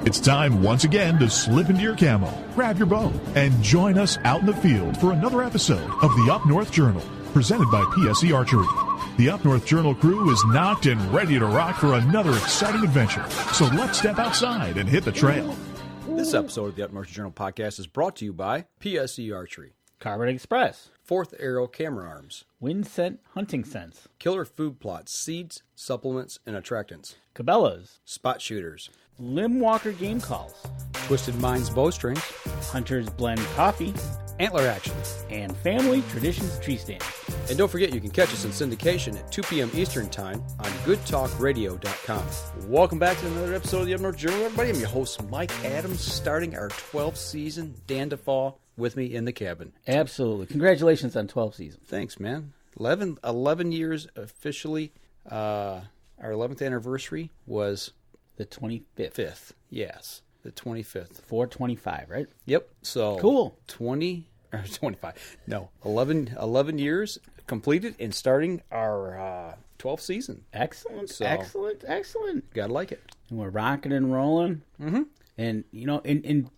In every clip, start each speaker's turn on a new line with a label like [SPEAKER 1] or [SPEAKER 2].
[SPEAKER 1] It's time once again to slip into your camo, grab your bow, and join us out in the field for another episode of the Up North Journal, presented by PSE Archery. The Up North Journal crew is knocked and ready to rock for another exciting adventure. So let's step outside and hit the trail.
[SPEAKER 2] This episode of the Up North Journal podcast is brought to you by PSE Archery,
[SPEAKER 3] Carbon Express,
[SPEAKER 2] Fourth Arrow Camera Arms,
[SPEAKER 3] Wind Scent Hunting Sense,
[SPEAKER 2] Killer Food Plots, Seeds, Supplements, and Attractants,
[SPEAKER 3] Cabela's,
[SPEAKER 2] Spot Shooters,
[SPEAKER 3] Limb Walker Game Calls,
[SPEAKER 2] Twisted Minds Bowstrings,
[SPEAKER 3] Hunter's Blend Coffee,
[SPEAKER 2] Antler Action,
[SPEAKER 3] and Family Traditions Tree Stand.
[SPEAKER 2] And don't forget you can catch us in syndication at 2 p.m. Eastern Time on goodtalkradio.com. Welcome back to another episode of the Up North Journal, everybody. I'm your host, Mike Adams, starting our 12th season, Dan DeFall, with me in the cabin.
[SPEAKER 3] Absolutely. Congratulations on 12 seasons.
[SPEAKER 2] Thanks, man. 11 years officially. Our 11th anniversary was
[SPEAKER 3] The 25th.
[SPEAKER 2] 5th. Yes, the 25th.
[SPEAKER 3] 425, right?
[SPEAKER 2] Yep. So
[SPEAKER 3] Cool.
[SPEAKER 2] 25. No, 11 years completed and starting our 12th season.
[SPEAKER 3] Excellent,
[SPEAKER 2] So-
[SPEAKER 3] excellent.
[SPEAKER 2] Gotta like it.
[SPEAKER 3] And we're rocking and rolling.
[SPEAKER 2] Mm-hmm.
[SPEAKER 3] And, you know, in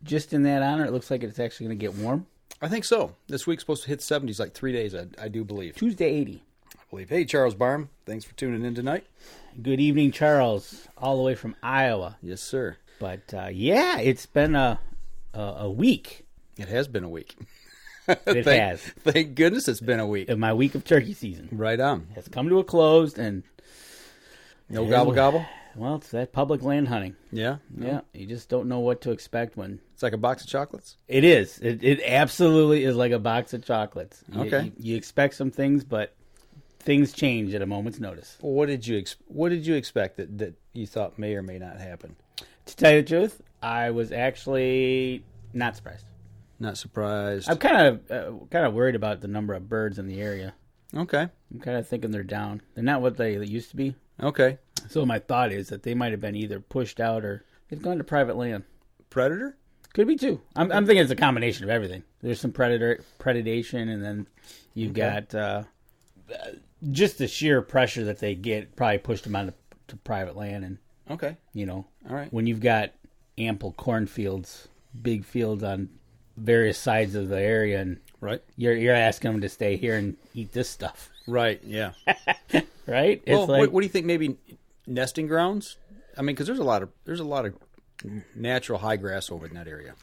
[SPEAKER 3] just in that honor, it looks like it's actually going to get warm.
[SPEAKER 2] I think so. This week's supposed to hit 70s like 3 days, I do believe.
[SPEAKER 3] Tuesday, 80.
[SPEAKER 2] I believe. Hey, Charles Barham. Thanks for tuning in tonight.
[SPEAKER 3] Good evening, Charles, all the way from Iowa.
[SPEAKER 2] Yes, sir.
[SPEAKER 3] But, yeah, it's been a week.
[SPEAKER 2] It has been a week.
[SPEAKER 3] It has.
[SPEAKER 2] Thank goodness it's been a week.
[SPEAKER 3] My week of turkey season
[SPEAKER 2] Right on.
[SPEAKER 3] has come to a close, and
[SPEAKER 2] No gobble gobble?
[SPEAKER 3] well, it's that public land hunting.
[SPEAKER 2] Yeah?
[SPEAKER 3] Yeah, you just don't know what to expect when
[SPEAKER 2] It's like a box of chocolates?
[SPEAKER 3] it is. It absolutely is like a box of chocolates.
[SPEAKER 2] Okay.
[SPEAKER 3] You expect some things, but things change at a moment's notice.
[SPEAKER 2] What did you expect that you thought may or may not happen?
[SPEAKER 3] To tell you the truth, I was actually not surprised.
[SPEAKER 2] Not surprised.
[SPEAKER 3] I'm kind of worried about the number of birds in the area.
[SPEAKER 2] Okay.
[SPEAKER 3] I'm kind of thinking they're down. They're not what they used to be.
[SPEAKER 2] Okay.
[SPEAKER 3] So my thought is that they might have been either pushed out or they've gone to private land.
[SPEAKER 2] Predator?
[SPEAKER 3] Could be too. I'm thinking it's a combination of everything. There's some predation, and then you've got just the sheer pressure that they get probably pushed them onto to private land. And
[SPEAKER 2] Okay.
[SPEAKER 3] you know,
[SPEAKER 2] All right.
[SPEAKER 3] when you've got ample cornfields, big fields on various sides of the area, and
[SPEAKER 2] Right.
[SPEAKER 3] you're asking them to stay here and eat this stuff,
[SPEAKER 2] Right. Yeah.
[SPEAKER 3] right?
[SPEAKER 2] Well,
[SPEAKER 3] It's like
[SPEAKER 2] what do you think? Maybe nesting grounds? I mean, because there's a lot of natural high grass over in that area.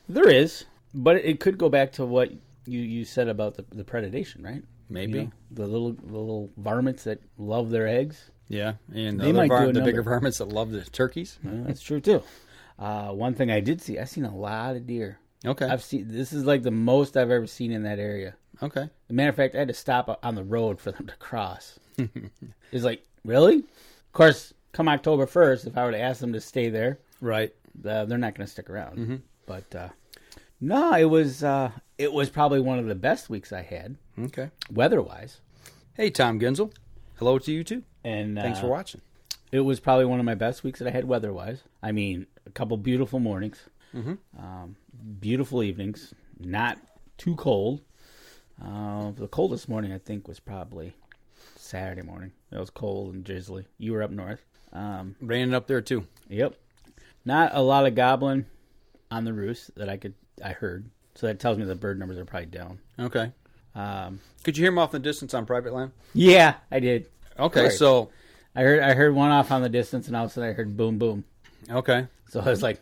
[SPEAKER 3] there is, but it could go back to what you said about the predation, right?
[SPEAKER 2] Maybe.
[SPEAKER 3] You know, the little varmints that love their eggs.
[SPEAKER 2] Yeah. And
[SPEAKER 3] They might do a
[SPEAKER 2] the
[SPEAKER 3] number.
[SPEAKER 2] bigger varmints that love the turkeys.
[SPEAKER 3] That's true too. One thing I did see, I've seen a lot of deer.
[SPEAKER 2] Okay.
[SPEAKER 3] This is like the most I've ever seen in that area.
[SPEAKER 2] Okay.
[SPEAKER 3] As a matter of fact, I had to stop on the road for them to cross. It's like, really? Of course, come October 1st, if I were to ask them to stay there,
[SPEAKER 2] Right.
[SPEAKER 3] they're not going to stick around.
[SPEAKER 2] Mm-hmm.
[SPEAKER 3] But no, it was probably one of the best weeks I had,
[SPEAKER 2] Okay.
[SPEAKER 3] weather-wise.
[SPEAKER 2] Hey, Tom Ginsel. Hello to you too.
[SPEAKER 3] And
[SPEAKER 2] Thanks for watching.
[SPEAKER 3] It was probably one of my best weeks that I had weather-wise. I mean, a couple beautiful mornings, beautiful evenings, not too cold. The coldest morning, I think, was probably Saturday morning. It was cold and drizzly. You were up north.
[SPEAKER 2] Raining up there too.
[SPEAKER 3] Yep. Not a lot of gobbling on the roost that I heard. So that tells me the bird numbers are probably down.
[SPEAKER 2] Okay. Could you hear them off in the distance on private land?
[SPEAKER 3] Yeah, I did.
[SPEAKER 2] Okay,
[SPEAKER 3] Right.
[SPEAKER 2] so
[SPEAKER 3] I heard one off on the distance, and all of a sudden I heard boom, boom.
[SPEAKER 2] okay,
[SPEAKER 3] So I was like,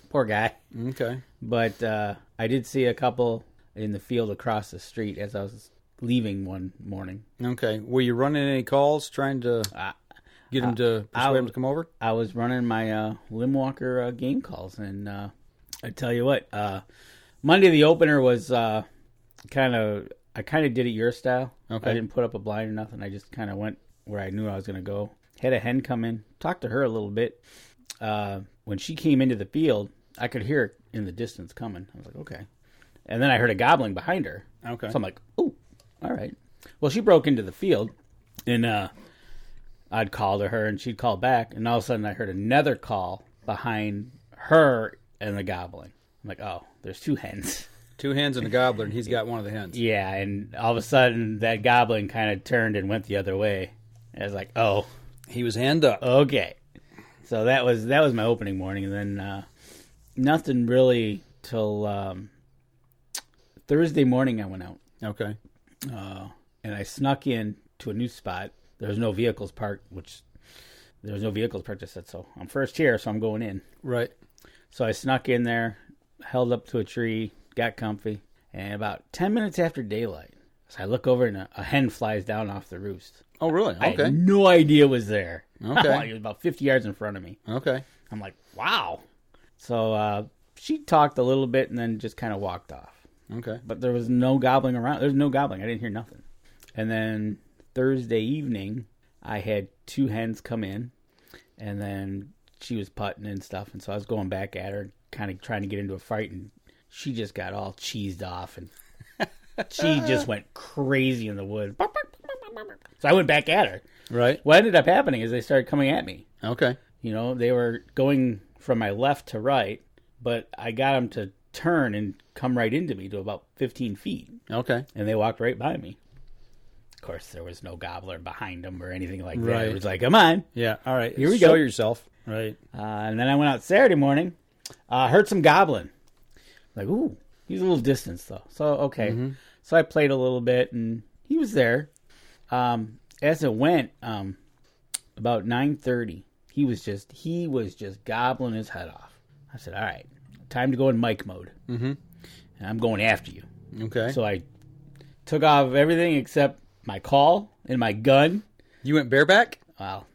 [SPEAKER 3] poor guy.
[SPEAKER 2] okay,
[SPEAKER 3] But I did see a couple in the field across the street as I was leaving one morning.
[SPEAKER 2] okay. Were you running any calls trying to get them to persuade them to come over?
[SPEAKER 3] I was running my limb walker game calls, and I tell you what, Monday the opener was I kind of did it your style.
[SPEAKER 2] Okay.
[SPEAKER 3] I didn't put up a blind or nothing. I just kind of went where I knew I was going to go. Had a hen come in, talked to her a little bit. When she came into the field, I could hear her in the distance coming. I was like, okay. And then I heard a gobbling behind her.
[SPEAKER 2] Okay.
[SPEAKER 3] So I'm like, oh, all right. Well, she broke into the field, and I'd call to her, and she'd call back. And all of a sudden, I heard another call behind her and the gobbling. I'm like, oh, there's two hens.
[SPEAKER 2] Two hens and a gobbler, and he's got one of the hens.
[SPEAKER 3] Yeah, and all of a sudden, that gobbling kind of turned and went the other way. I was like, oh,
[SPEAKER 2] He was hand up.
[SPEAKER 3] okay. So that was my opening morning, and then nothing really till Thursday morning. I went out.
[SPEAKER 2] Okay.
[SPEAKER 3] And I snuck in to a new spot. There was no vehicles parked, I said, so I'm first here, so I'm going in.
[SPEAKER 2] Right.
[SPEAKER 3] So I snuck in there, held up to a tree, got comfy, and about 10 minutes after daylight, so I look over and a hen flies down off the roost.
[SPEAKER 2] Oh, really? Okay.
[SPEAKER 3] I had no idea it was there.
[SPEAKER 2] Okay.
[SPEAKER 3] It was about 50 yards in front of me.
[SPEAKER 2] Okay.
[SPEAKER 3] I'm like, wow. So she talked a little bit and then just kind of walked off.
[SPEAKER 2] Okay.
[SPEAKER 3] But there was no gobbling around. There's no gobbling. I didn't hear nothing. And then Thursday evening, I had 2 hens come in, and then she was putting and stuff, and so I was going back at her, kind of trying to get into a fight, and she just got all cheesed off, and she just went crazy in the woods. So I went back at her.
[SPEAKER 2] Right.
[SPEAKER 3] What ended up happening is they started coming at me.
[SPEAKER 2] Okay.
[SPEAKER 3] You know, they were going from my left to right, but I got them to turn and come right into me to about 15 feet.
[SPEAKER 2] Okay.
[SPEAKER 3] And they walked right by me. Of course, there was no gobbler behind them or anything like that.
[SPEAKER 2] Right.
[SPEAKER 3] It was like, come on.
[SPEAKER 2] Yeah. All right.
[SPEAKER 3] Here we
[SPEAKER 2] Show
[SPEAKER 3] go.
[SPEAKER 2] yourself. Right.
[SPEAKER 3] And then I went out Saturday morning. Heard some gobbling. Like, ooh, he's a little distance, though. So, okay. Mm-hmm. So I played a little bit, and he was there. As it went, about 9:30, he was just gobbling his head off. I said, all right, time to go in mic mode. Mm-hmm. And I'm going after you.
[SPEAKER 2] Okay.
[SPEAKER 3] So I took off everything except my call and my gun.
[SPEAKER 2] You went bareback?
[SPEAKER 3] Well,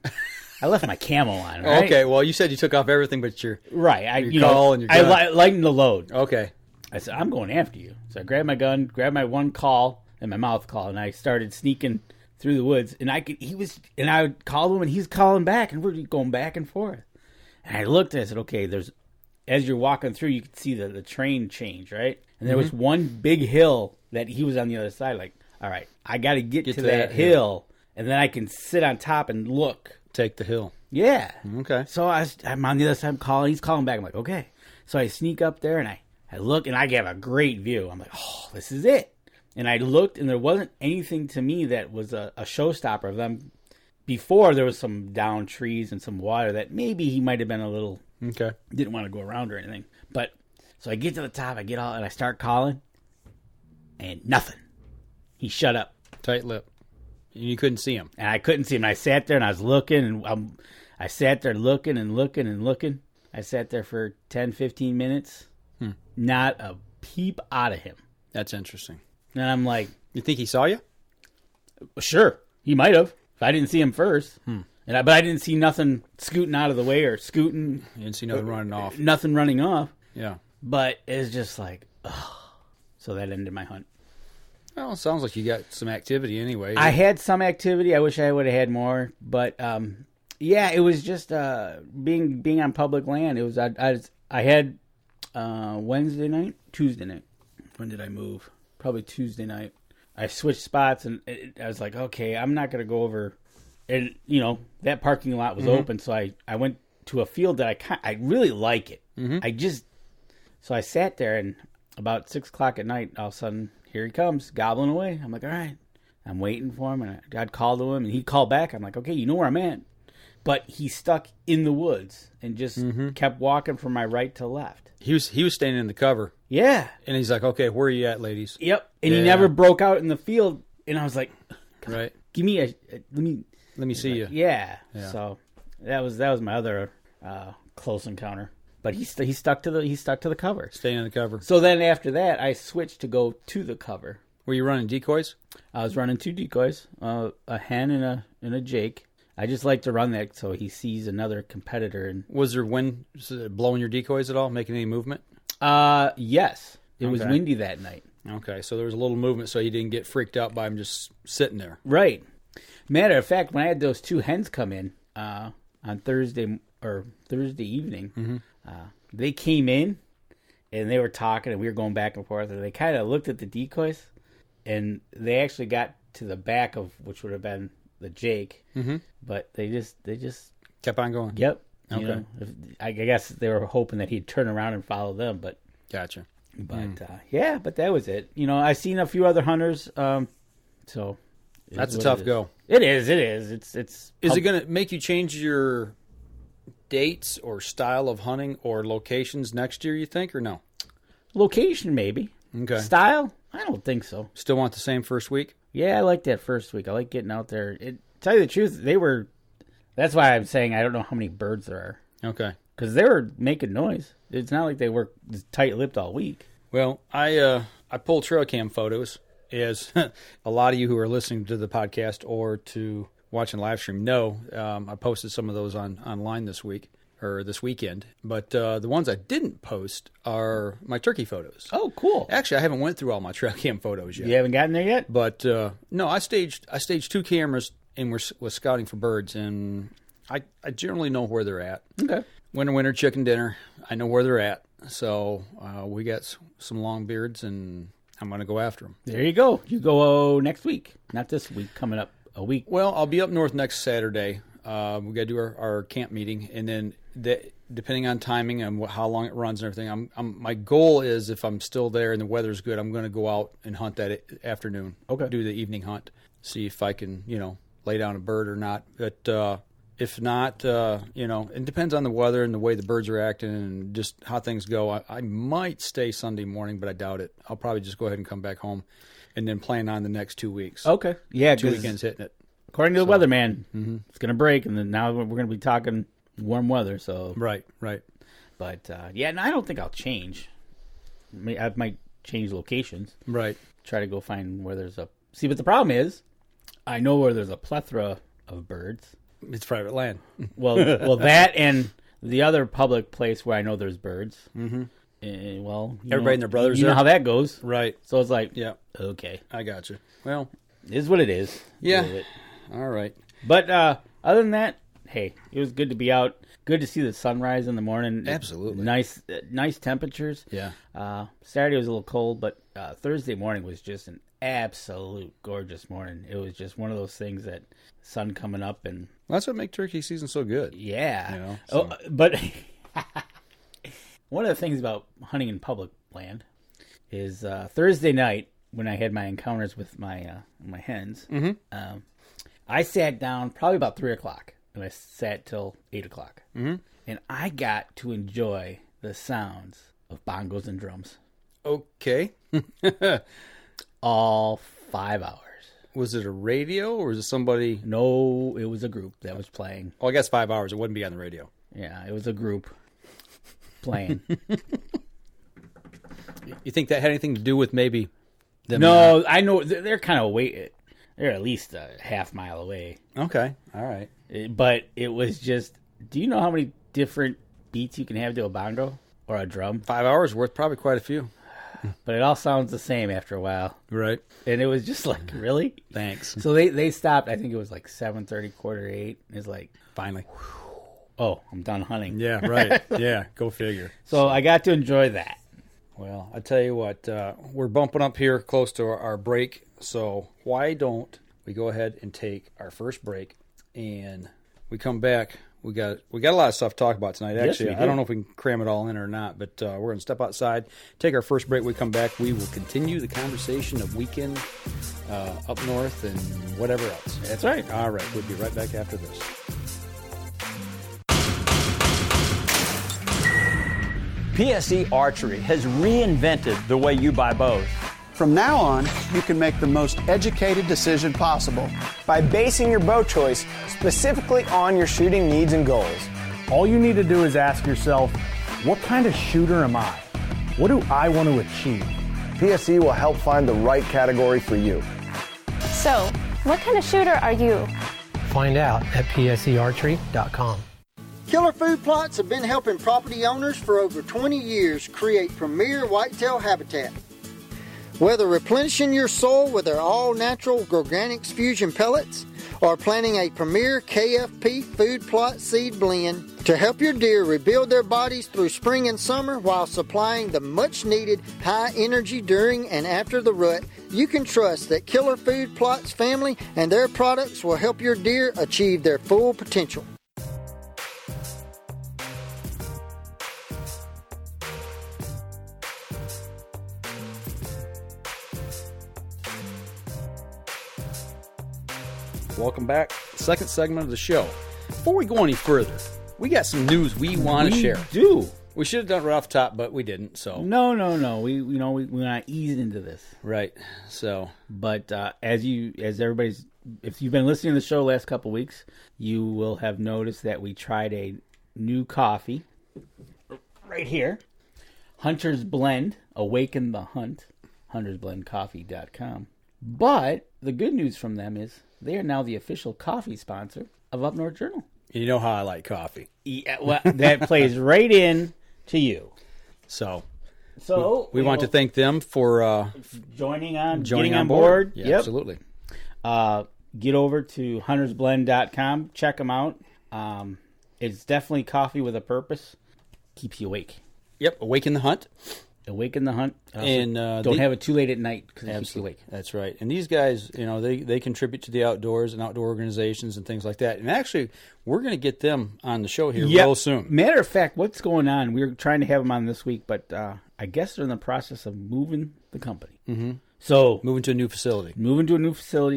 [SPEAKER 3] I left my camo on. Right?
[SPEAKER 2] Okay. Well, you said you took off everything but your
[SPEAKER 3] your
[SPEAKER 2] call and your gun.
[SPEAKER 3] I lightened the load.
[SPEAKER 2] Okay.
[SPEAKER 3] I said, I'm going after you. So I grabbed my gun, grabbed my one call and my mouth call, and I started sneaking through the woods. And I would call him, and he's calling back, and we're going back and forth. And I looked, and I said, okay, as you're walking through, you could see the terrain change, right? And there was one big hill that he was on the other side, like, all right, I got to get to that hill, and then I can sit on top and look.
[SPEAKER 2] Take the hill.
[SPEAKER 3] Yeah.
[SPEAKER 2] Okay.
[SPEAKER 3] So I'm on the other side calling. He's calling back. I'm like, okay. So I sneak up there, and I look, and I get a great view. I'm like, oh, this is it. And I looked, and there wasn't anything to me that was a showstopper of them. Before, there was some down trees and some water that maybe he might have been a little...
[SPEAKER 2] Okay.
[SPEAKER 3] Didn't want to go around or anything. But, so I get to the top, and I start calling, and nothing. He shut up.
[SPEAKER 2] Tight lip. You couldn't see him.
[SPEAKER 3] And I couldn't see him. I sat there, and I was looking, and I sat there looking and looking and looking. I sat there for 10, 15 minutes. Not a peep out of him.
[SPEAKER 2] That's interesting.
[SPEAKER 3] And I'm like...
[SPEAKER 2] You think he saw you?
[SPEAKER 3] Sure. He might have. If I didn't see him first. But I didn't see nothing scooting out of the way or scooting.
[SPEAKER 2] You didn't see nothing running off.
[SPEAKER 3] Nothing running off.
[SPEAKER 2] Yeah.
[SPEAKER 3] But it's just like, ugh. So that ended my hunt.
[SPEAKER 2] Well, it sounds like you got some activity anyway.
[SPEAKER 3] I had some activity. I wish I would have had more. But, yeah, it was just being on public land. It was I had Tuesday night. When did I move? Probably Tuesday night. I switched spots, and I was like, okay, I'm not going to go over. And, that parking lot was open, so I went to a field that I really like it. So I sat there, and about 6 o'clock at night, all of a sudden, here he comes, gobbling away. I'm like, all right. I'm waiting for him, and God called to him, and he called back. I'm like, okay, you know where I'm at. But he stuck in the woods and just kept walking from my right to left.
[SPEAKER 2] He was standing in the cover.
[SPEAKER 3] Yeah.
[SPEAKER 2] And he's like, okay, where are you at, ladies?
[SPEAKER 3] Yep. And he never broke out in the field. And I was like,
[SPEAKER 2] right.
[SPEAKER 3] Give me
[SPEAKER 2] let me see you.
[SPEAKER 3] Yeah. So that was my other close encounter. But he stuck to the cover.
[SPEAKER 2] Staying in the cover.
[SPEAKER 3] So then after that, I switched to go to the cover.
[SPEAKER 2] Were you running decoys?
[SPEAKER 3] I was running 2 decoys, a hen and a jake. I just like to run that so he sees another competitor. And
[SPEAKER 2] was there wind blowing your decoys at all, making any movement?
[SPEAKER 3] Yes. It was windy that night.
[SPEAKER 2] Okay, so there was a little movement so you didn't get freaked out by him just sitting there.
[SPEAKER 3] Right. Matter of fact, when I had those 2 hens come in on Thursday evening, they came in and they were talking and we were going back and forth, and they kind of looked at the decoys, and they actually got to the back of which would have been the jake, but they just
[SPEAKER 2] kept on going.
[SPEAKER 3] Yep.
[SPEAKER 2] Okay.
[SPEAKER 3] I guess they were hoping that he'd turn around and follow them, but
[SPEAKER 2] gotcha.
[SPEAKER 3] But but that was it. I've seen a few other hunters. So
[SPEAKER 2] that's a tough go.
[SPEAKER 3] It is. It's.
[SPEAKER 2] Is it going to make you change your dates or style of hunting or locations next year, you think, or no?
[SPEAKER 3] Location, maybe.
[SPEAKER 2] Okay.
[SPEAKER 3] Style? I don't think so.
[SPEAKER 2] Still want the same first week?
[SPEAKER 3] Yeah, I like that first week. I like getting out there. Tell you the truth, that's why I'm saying I don't know how many birds there are.
[SPEAKER 2] Okay.
[SPEAKER 3] Because they were making noise. It's not like they were tight-lipped all week.
[SPEAKER 2] Well, I pulled trail cam photos, as a lot of you who are listening to the podcast or to watching live stream know. I posted some of those online this week or this weekend. But the ones I didn't post are my turkey photos.
[SPEAKER 3] Oh, cool.
[SPEAKER 2] Actually, I haven't went through all my trail cam photos yet.
[SPEAKER 3] You haven't gotten there yet?
[SPEAKER 2] But no, I staged 2 cameras and was scouting for birds, and I generally know where they're at.
[SPEAKER 3] Okay.
[SPEAKER 2] Winter chicken dinner, I know where they're at. So we got some long beards, and I'm going to go after them.
[SPEAKER 3] There you go. You go next week. Not this week, coming up a week.
[SPEAKER 2] Well, I'll be up north next Saturday. We got to do our camp meeting, and then depending on timing and how long it runs and everything, my goal is if I'm still there and the weather's good, I'm going to go out and hunt that afternoon.
[SPEAKER 3] Okay.
[SPEAKER 2] Do the evening hunt, see if I can lay down a bird or not. But if not, it depends on the weather and the way the birds are acting and just how things go. I might stay Sunday morning, but I doubt it. I'll probably just go ahead and come back home and then plan on the next 2 weeks.
[SPEAKER 3] Okay. Yeah.
[SPEAKER 2] 2 weekends hitting it.
[SPEAKER 3] According to the weatherman, it's going to break, and then now we're going to be talking warm weather. So
[SPEAKER 2] Right.
[SPEAKER 3] But, and I don't think I'll change. I might change locations.
[SPEAKER 2] Right.
[SPEAKER 3] Try to go find where there's a... See, but the problem is, I know where there's a plethora of birds.
[SPEAKER 2] It's private land.
[SPEAKER 3] Well, that and the other public place where I know there's birds. Mm-hmm.
[SPEAKER 2] Everybody and their brothers.
[SPEAKER 3] You know how that goes,
[SPEAKER 2] right?
[SPEAKER 3] So it's like,
[SPEAKER 2] yeah,
[SPEAKER 3] okay,
[SPEAKER 2] I got you. Well,
[SPEAKER 3] it is what it is.
[SPEAKER 2] Yeah. All right.
[SPEAKER 3] But other than that, hey, it was good to be out. Good to see the sunrise in the morning.
[SPEAKER 2] Absolutely.
[SPEAKER 3] Nice temperatures.
[SPEAKER 2] Yeah.
[SPEAKER 3] Saturday was a little cold, but Thursday morning was just an absolute gorgeous morning. It was just one of those things that sun coming up and...
[SPEAKER 2] Well, that's what makes turkey season so good.
[SPEAKER 3] Yeah.
[SPEAKER 2] So.
[SPEAKER 3] But one of the things about hunting in public land is Thursday night when I had my encounters with my hens, I sat down probably about 3 o'clock, and I sat till 8 o'clock. Mm-hmm. And I got to enjoy the sounds of bongos and drums.
[SPEAKER 2] Okay.
[SPEAKER 3] All 5 hours.
[SPEAKER 2] Was it a radio or was it somebody?
[SPEAKER 3] No, it was a group that was playing.
[SPEAKER 2] Oh, I guess 5 hours. It wouldn't be on the radio.
[SPEAKER 3] Yeah, it was a group playing.
[SPEAKER 2] You think that had anything to do with maybe them?
[SPEAKER 3] No, I know they're kind of away. They're at least a half mile away.
[SPEAKER 2] Okay, all right.
[SPEAKER 3] But it was just, do you know how many different beats you can have to a bongo or a drum?
[SPEAKER 2] 5 hours worth, probably quite a few.
[SPEAKER 3] But it all sounds the same after a while.
[SPEAKER 2] Right.
[SPEAKER 3] And it was just like, really?
[SPEAKER 2] Thanks.
[SPEAKER 3] So they stopped, I think it was like 7:30, 7:45. It's like,
[SPEAKER 2] finally.
[SPEAKER 3] Oh, I'm done hunting.
[SPEAKER 2] Yeah, right. Yeah, go figure.
[SPEAKER 3] So I got to enjoy that.
[SPEAKER 2] Well, I tell you what, we're bumping up here close to our break, so why don't we go ahead and take our first break, and we come back. We got a lot of stuff to talk about tonight. Actually,
[SPEAKER 3] yes,
[SPEAKER 2] I don't know if we can cram it all in or not, but we're going to step outside, take our first break. When we come back, we will continue the conversation of weekend up north and whatever else.
[SPEAKER 3] That's right.
[SPEAKER 2] All right, we'll be right back after this.
[SPEAKER 4] PSE Archery has reinvented the way you buy bows.
[SPEAKER 5] From now on, you can make the most educated decision possible
[SPEAKER 6] by basing your bow choice specifically on your shooting needs and goals.
[SPEAKER 7] All you need to do is ask yourself, what kind of shooter am I? What do I want to achieve?
[SPEAKER 6] PSE will help find the right category for you.
[SPEAKER 8] So, what kind of shooter are you?
[SPEAKER 9] Find out at psearchery.com.
[SPEAKER 10] Killer Food Plots have been helping property owners for over 20 years create premier whitetail habitat. Whether replenishing your soil with their all-natural Organics Fusion pellets or planting a premier KFP food plot seed blend to help your deer rebuild their bodies through spring and summer while supplying the much-needed high energy during and after the rut, you can trust that Killer Food Plots family and their products will help your deer achieve their full potential.
[SPEAKER 2] Welcome back. Second segment of the show. Before we go any further, we got some news we want to share.
[SPEAKER 3] Do.
[SPEAKER 2] We should have done it right off the top, but we didn't. So
[SPEAKER 3] No. We want to ease into this.
[SPEAKER 2] Right. So,
[SPEAKER 3] but if you've been listening to the show the last couple weeks, you will have noticed that we tried a new coffee right here. Hunter's Blend, Awaken the Hunt, huntersblendcoffee.com. But the good news from them is they are now the official coffee sponsor of Up North Journal.
[SPEAKER 2] You know how I like coffee.
[SPEAKER 3] Yeah, well, that plays right in to you.
[SPEAKER 2] So
[SPEAKER 3] we
[SPEAKER 2] want to thank them for
[SPEAKER 3] getting
[SPEAKER 2] on
[SPEAKER 3] on
[SPEAKER 2] board.
[SPEAKER 3] board.
[SPEAKER 2] Yeah,
[SPEAKER 3] Yep.
[SPEAKER 2] Absolutely.
[SPEAKER 3] Get over to huntersblend.com. Check them out. It's definitely coffee with a purpose. Keeps you awake.
[SPEAKER 2] Yep. Awaken the Hunt.
[SPEAKER 3] Awaken the Hunt.
[SPEAKER 2] And
[SPEAKER 3] don't have it too late at night because it keeps you awake.
[SPEAKER 2] That's right. And these guys, they contribute to the outdoors and outdoor organizations and things like that. And actually, we're going to get them on the show here real soon.
[SPEAKER 3] Matter of fact, what's going on? We were trying to have them on this week, but I guess they're in the process of moving the company.
[SPEAKER 2] Mm-hmm.
[SPEAKER 3] So
[SPEAKER 2] moving to a new facility.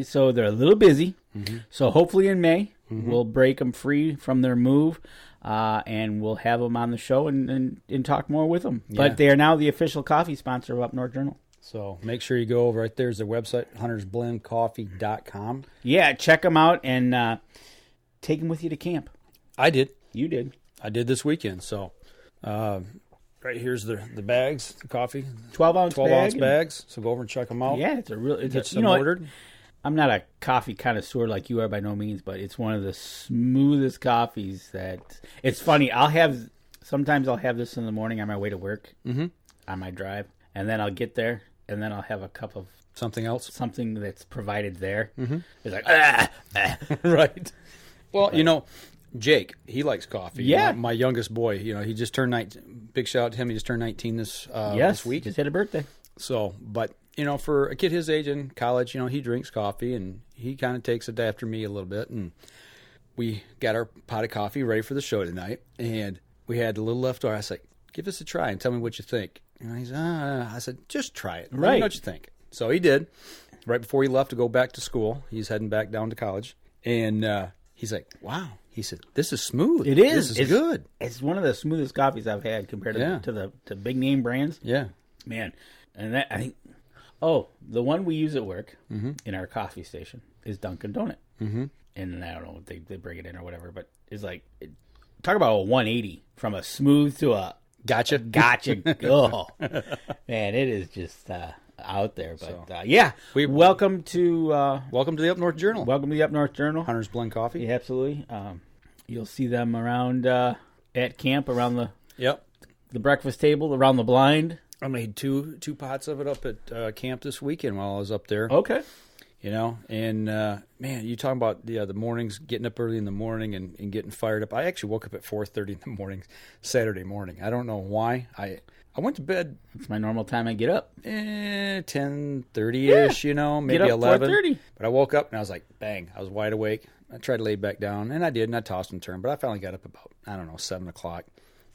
[SPEAKER 3] So they're a little busy.
[SPEAKER 2] Mm-hmm.
[SPEAKER 3] So hopefully in May, we'll break them free from their move. And we'll have them on the show and talk more with them. Yeah. But they are now the official coffee sponsor of Up North Journal.
[SPEAKER 2] So make sure you go over right there's their website, huntersblendcoffee.com.
[SPEAKER 3] Yeah, check them out and take them with you to camp.
[SPEAKER 2] I did.
[SPEAKER 3] You did.
[SPEAKER 2] I did this weekend. So right here's the bags, the coffee.
[SPEAKER 3] 12-ounce
[SPEAKER 2] bags. So go over and check them out.
[SPEAKER 3] Yeah,
[SPEAKER 2] Get some ordered.
[SPEAKER 3] I'm not a coffee connoisseur like you are by no means, but it's one of the smoothest coffees that... It's funny, sometimes I'll have this in the morning on my way to work, on my drive, and then I'll get there, and then I'll have a cup of...
[SPEAKER 2] Something else?
[SPEAKER 3] Something that's provided there.
[SPEAKER 2] Mm-hmm.
[SPEAKER 3] It's like,
[SPEAKER 2] Right. Well, Jake, he likes coffee.
[SPEAKER 3] Yeah.
[SPEAKER 2] My youngest boy, he just turned 19. Big shout out to him. He just turned 19 this week.
[SPEAKER 3] Just had a birthday.
[SPEAKER 2] So, but... for a kid his age in college, he drinks coffee, and he kind of takes it after me a little bit. And we got our pot of coffee ready for the show tonight, and we had a little left over. I said, give us a try and tell me what you think. And he said, I said, just try it. Let me know what you think. So he did. Right before he left to go back to school, he's heading back down to college. And he's like, wow. He said, this is smooth.
[SPEAKER 3] It is.
[SPEAKER 2] It's good.
[SPEAKER 3] It's one of the smoothest coffees I've had compared to the big name brands.
[SPEAKER 2] Yeah.
[SPEAKER 3] Man. And that, I think... Oh, the one we use at work in our coffee station is Dunkin' Donut. Mm-hmm. And I don't know, they bring it in or whatever, but it's like, talk about a 180 from a smooth to a
[SPEAKER 2] gotcha.
[SPEAKER 3] Oh, man, it is just out there. But welcome to
[SPEAKER 2] the Up North Journal.
[SPEAKER 3] Welcome to the Up North Journal.
[SPEAKER 2] Hunter's Blend Coffee.
[SPEAKER 3] Yeah, absolutely. You'll see them around at camp, around the breakfast table, around the blind.
[SPEAKER 2] I made two pots of it up at camp this weekend while I was up there.
[SPEAKER 3] Okay.
[SPEAKER 2] And man, you talking about the mornings, getting up early in the morning and getting fired up. I actually woke up at 4:30 in the morning, Saturday morning. I don't know why. I went to bed.
[SPEAKER 3] It's my normal time I get up.
[SPEAKER 2] 10:30-ish, maybe 11.
[SPEAKER 3] 4:30.
[SPEAKER 2] But I woke up and I was like, bang, I was wide awake. I tried to lay back down, and I did, and I tossed and turned. But I finally got up about, 7 o'clock.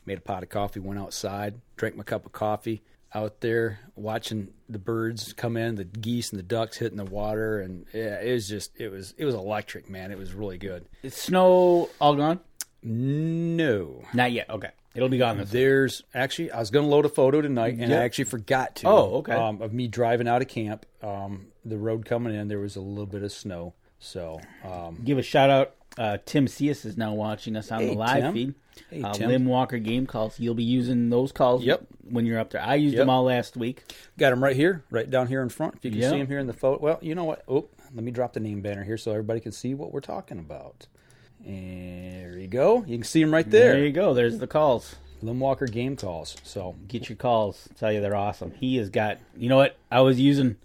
[SPEAKER 2] Made a pot of coffee, went outside, drank my cup of coffee. Out there watching the birds come in, the geese and the ducks hitting the water, and it was electric, man. It was really good.
[SPEAKER 3] Is snow all gone?
[SPEAKER 2] No,
[SPEAKER 3] not yet. Okay, it'll be gone.
[SPEAKER 2] There's actually, I was going to load a photo tonight, and I actually forgot to.
[SPEAKER 3] Oh, okay.
[SPEAKER 2] Of me driving out of camp, the road coming in, there was a little bit of snow. So
[SPEAKER 3] give a shout out. Tim Cias is now watching us on the live feed.
[SPEAKER 2] Hey, Tim.
[SPEAKER 3] Lim Walker game calls. You'll be using those calls when you're up there. I used them all last week.
[SPEAKER 2] Got them right here, right down here in front. If you can see them here in the photo. Well, you know what? Oh, let me drop the name banner here so everybody can see what we're talking about. And there you go. You can see them right there.
[SPEAKER 3] There you go. There's the calls.
[SPEAKER 2] Lim Walker game calls. So
[SPEAKER 3] get your calls. I'll tell you, they're awesome. He has got, you know what? I was using,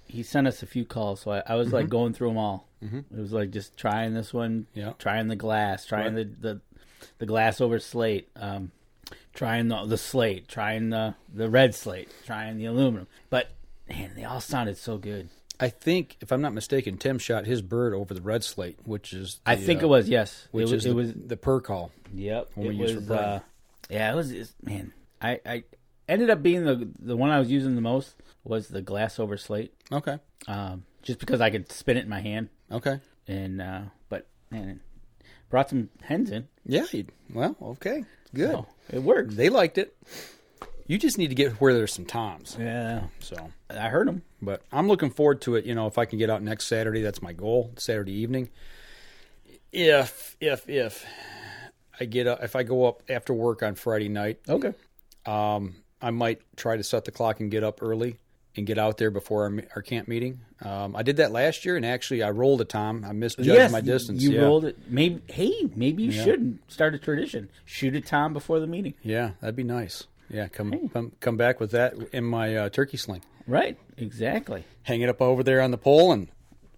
[SPEAKER 3] he sent us a few calls, so I was like going through them all. Mm-hmm. It was like just trying this one, trying the glass, trying the glass over slate, trying the slate, trying the red slate, trying the aluminum. But man, they all sounded so good.
[SPEAKER 2] I think, if I'm not mistaken, Tim shot his bird over the red slate, which is
[SPEAKER 3] I think it was
[SPEAKER 2] which it was the per call.
[SPEAKER 3] Yep, it was. It was. Man, I ended up being the one I was using the most was the glass over slate.
[SPEAKER 2] Okay.
[SPEAKER 3] Just because I could spin it in my hand.
[SPEAKER 2] Okay.
[SPEAKER 3] And but man, brought some hens in.
[SPEAKER 2] Yeah. Well, okay. Good.
[SPEAKER 3] So it works.
[SPEAKER 2] They liked it. You just need to get where there's some toms.
[SPEAKER 3] Yeah.
[SPEAKER 2] So
[SPEAKER 3] I heard them.
[SPEAKER 2] But I'm looking forward to it. You know, if I can get out next Saturday, that's my goal, Saturday evening. If I get up, if I go up after work on Friday night,
[SPEAKER 3] okay,
[SPEAKER 2] I might try to set the clock and get up early and get out there before our camp meeting. I did that last year, and actually I rolled a tom. I misjudged my distance.
[SPEAKER 3] You rolled it. Maybe you should start a tradition. Shoot a tom before the meeting.
[SPEAKER 2] Yeah, that'd be nice. Yeah, come back with that in my turkey sling.
[SPEAKER 3] Right, exactly.
[SPEAKER 2] Hang it up over there on the pole, and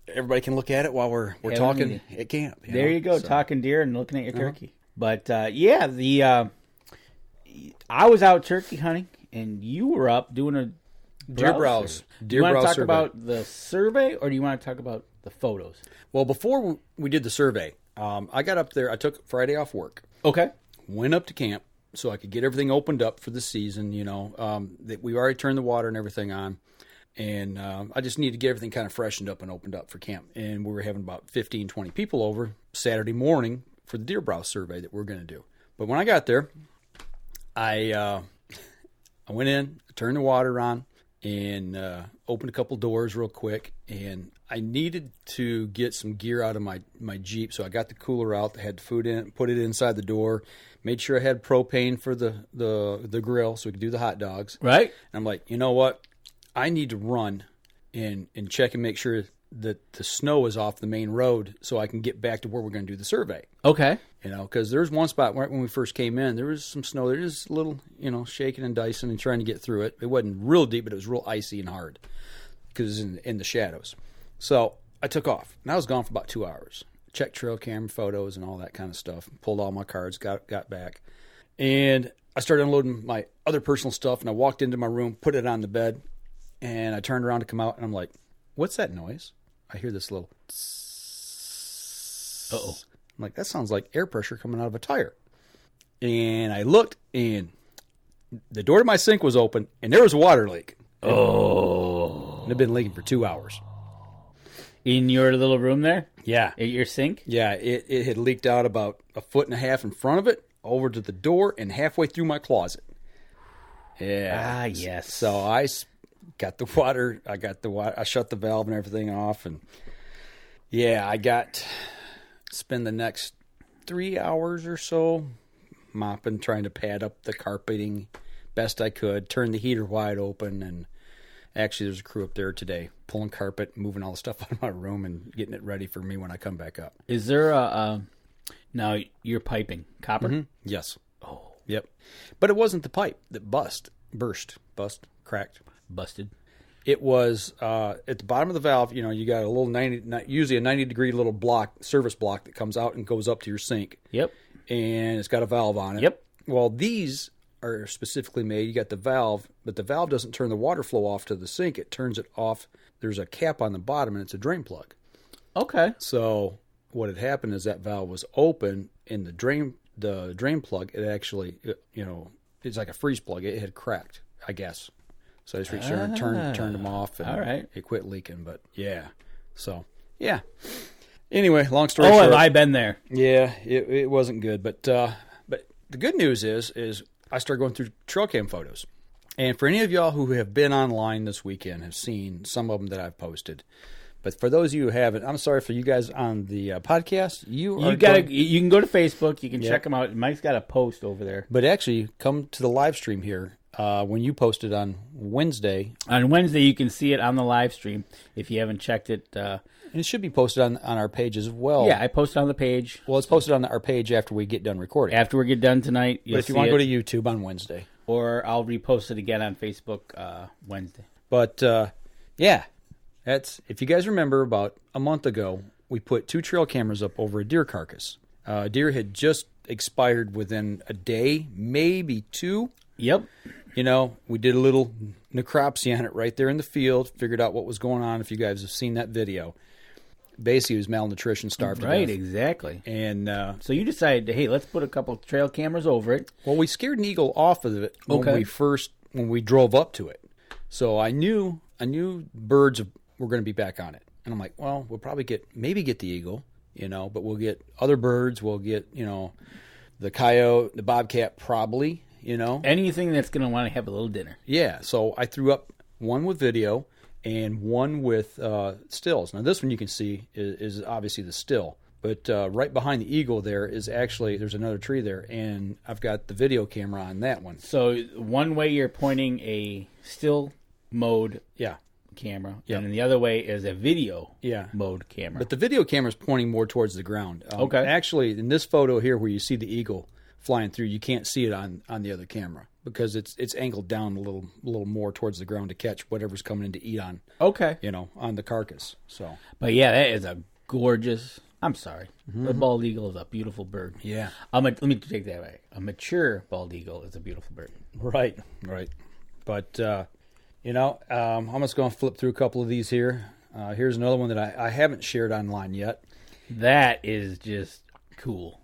[SPEAKER 2] everybody can look at it while we're talking at camp.
[SPEAKER 3] There you go, talking deer and looking at your turkey. But I was out turkey hunting, and you were up doing a
[SPEAKER 2] deer browse.
[SPEAKER 3] Do you want to talk about the survey, or do you want to talk about the photos?
[SPEAKER 2] Well, before we did the survey, I got up there. I took Friday off work.
[SPEAKER 3] Okay.
[SPEAKER 2] Went up to camp so I could get everything opened up for the season. You know, that we already turned the water and everything on. And I just needed to get everything kind of freshened up and opened up for camp. And we were having about 15, 20 people over Saturday morning for the deer browse survey that we're going to do. But when I got there, I went in, turned the water on, and opened a couple doors real quick. And I needed to get some gear out of my Jeep. So I got the cooler out, had food in it, put it inside the door, made sure I had propane for the grill so we could do the hot dogs.
[SPEAKER 3] Right.
[SPEAKER 2] And I'm like, you know what? I need to run and check and make sure that the snow is off the main road so I can get back to where we're going to do the survey.
[SPEAKER 3] Okay. You
[SPEAKER 2] know, because there's one spot right when we first came in, there was some snow. There was a little, shaking and dicing and trying to get through it. It wasn't real deep, but it was real icy and hard because it was in the shadows. So I took off, and I was gone for about 2 hours. Checked trail camera photos and all that kind of stuff. Pulled all my cards, got back. And I started unloading my other personal stuff, and I walked into my room, put it on the bed, and I turned around to come out, and I'm like, what's that noise? I hear this little uh-oh. I'm like, that sounds like air pressure coming out of a tire. And I looked, and the door to my sink was open, and there was a water leak.
[SPEAKER 3] Oh.
[SPEAKER 2] It had been leaking for 2 hours.
[SPEAKER 3] In your little room there?
[SPEAKER 2] Yeah.
[SPEAKER 3] At your sink?
[SPEAKER 2] Yeah, it had leaked out about 1.5 feet in front of it, over to the door, and halfway through my closet. Yeah.
[SPEAKER 3] Ah, yes.
[SPEAKER 2] So I got the water. I shut the valve and everything off, and spend the next 3 hours or so mopping, trying to pad up the carpeting best I could, turn the heater wide open, and actually there's a crew up there today pulling carpet, moving all the stuff out of my room, and getting it ready for me when I come back up.
[SPEAKER 3] Is there now you're piping copper?
[SPEAKER 2] Mm-hmm. Yes.
[SPEAKER 3] Oh.
[SPEAKER 2] Yep. But it wasn't the pipe that cracked.
[SPEAKER 3] Busted.
[SPEAKER 2] It was at the bottom of the valve. You got a little usually a 90-degree little service block that comes out and goes up to your sink.
[SPEAKER 3] Yep.
[SPEAKER 2] And it's got a valve on it.
[SPEAKER 3] Yep.
[SPEAKER 2] Well, these are specifically made. You got the valve, but the valve doesn't turn the water flow off to the sink. It turns it off. There's a cap on the bottom, and it's a drain plug.
[SPEAKER 3] Okay.
[SPEAKER 2] So what had happened is that valve was open, and the drain plug, it actually, it's like a freeze plug. It had cracked, I guess. So I just reached there and turned them off, and
[SPEAKER 3] all right.
[SPEAKER 2] It quit leaking. But yeah, so yeah. Anyway, long story short.
[SPEAKER 3] have I been there?
[SPEAKER 2] Yeah, it wasn't good, but the good news is I started going through trail cam photos, and for any of y'all who have been online this weekend have seen some of them that I've posted. But for those of you who haven't, I'm sorry for you guys on the podcast. You
[SPEAKER 3] can go to Facebook. You can check them out. Mike's got a post over there.
[SPEAKER 2] But actually, come to the live stream here. When you posted on Wednesday.
[SPEAKER 3] On Wednesday, you can see it on the live stream if you haven't checked it.
[SPEAKER 2] And it should be posted on our page as well.
[SPEAKER 3] Yeah, I posted on the page.
[SPEAKER 2] Well, it's posted on our page after we get done recording.
[SPEAKER 3] After we get done tonight,
[SPEAKER 2] but if you want to go to YouTube on Wednesday.
[SPEAKER 3] Or I'll repost it again on Facebook Wednesday.
[SPEAKER 2] But, if you guys remember, about a month ago, we put 2 trail cameras up over a deer carcass. Deer had just expired within a day, maybe 2.
[SPEAKER 3] Yep.
[SPEAKER 2] We did a little necropsy on it right there in the field, figured out what was going on, if you guys have seen that video. Basically, it was malnutrition, starved to death.
[SPEAKER 3] Right, exactly.
[SPEAKER 2] And
[SPEAKER 3] so you decided, hey, let's put a couple of trail cameras over it.
[SPEAKER 2] Well, we scared an eagle off of it when we drove up to it. So I knew birds were going to be back on it. And I'm like, well, we'll probably get the eagle, but we'll get other birds. We'll get, the coyote, the bobcat probably,
[SPEAKER 3] Anything that's going to want to have a little dinner.
[SPEAKER 2] Yeah, so I threw up one with video and one with stills. Now this one you can see is obviously the still. But right behind the eagle there is actually, there's another tree there, and I've got the video camera on that one.
[SPEAKER 3] So one way you're pointing a still mode camera,
[SPEAKER 2] Yep.
[SPEAKER 3] and the other way is a video mode camera.
[SPEAKER 2] But the video camera is pointing more towards the ground.
[SPEAKER 3] Okay.
[SPEAKER 2] Actually, in this photo here where you see the eagle flying through, you can't see it on the other camera because it's angled down a little more towards the ground to catch whatever's coming in to eat on.
[SPEAKER 3] Okay.
[SPEAKER 2] On the carcass. So.
[SPEAKER 3] But yeah, that is a gorgeous. I'm sorry. The bald eagle is a beautiful bird.
[SPEAKER 2] Yeah.
[SPEAKER 3] Let me take that away. A mature bald eagle is a beautiful bird.
[SPEAKER 2] Right. But, I'm just going to flip through a couple of these here. Here's another one that I haven't shared online yet.
[SPEAKER 3] That is just cool.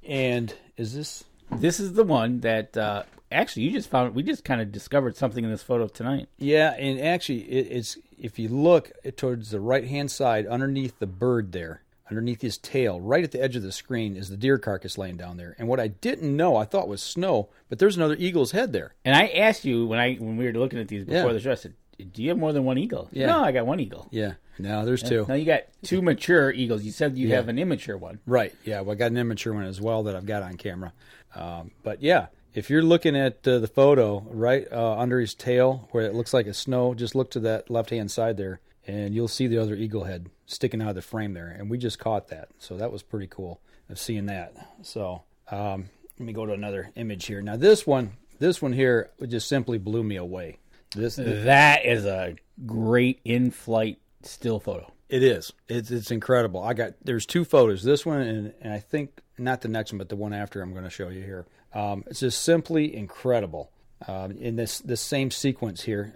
[SPEAKER 2] And is this?
[SPEAKER 3] This is the one that actually you just found. We just kind of discovered something in this photo tonight.
[SPEAKER 2] Yeah, and actually it's if you look towards the right-hand side underneath the bird there, underneath his tail, right at the edge of the screen is the deer carcass laying down there. And what I didn't know, I thought was snow, but there's another eagle's head there.
[SPEAKER 3] And I asked you when we were looking at these before the show, I said, do you have more than one eagle?
[SPEAKER 2] Yeah.
[SPEAKER 3] No, I got one eagle.
[SPEAKER 2] Yeah. No, there's two.
[SPEAKER 3] No, you got two mature eagles. You said you have an immature one.
[SPEAKER 2] Right. Yeah, well, I got an immature one as well that I've got on camera. But yeah, if you're looking at the photo right under his tail where it looks like a snow, just look to that left-hand side there, and you'll see the other eagle head sticking out of the frame there. And we just caught that. So that was pretty cool of seeing that. So let me go to another image here. Now this one here just simply blew me away.
[SPEAKER 3] That is a great in-flight still photo.
[SPEAKER 2] It is. It's incredible. There's two photos. This one and I think not the next one, but the one after I'm going to show you here. It's just simply incredible. In this same sequence here,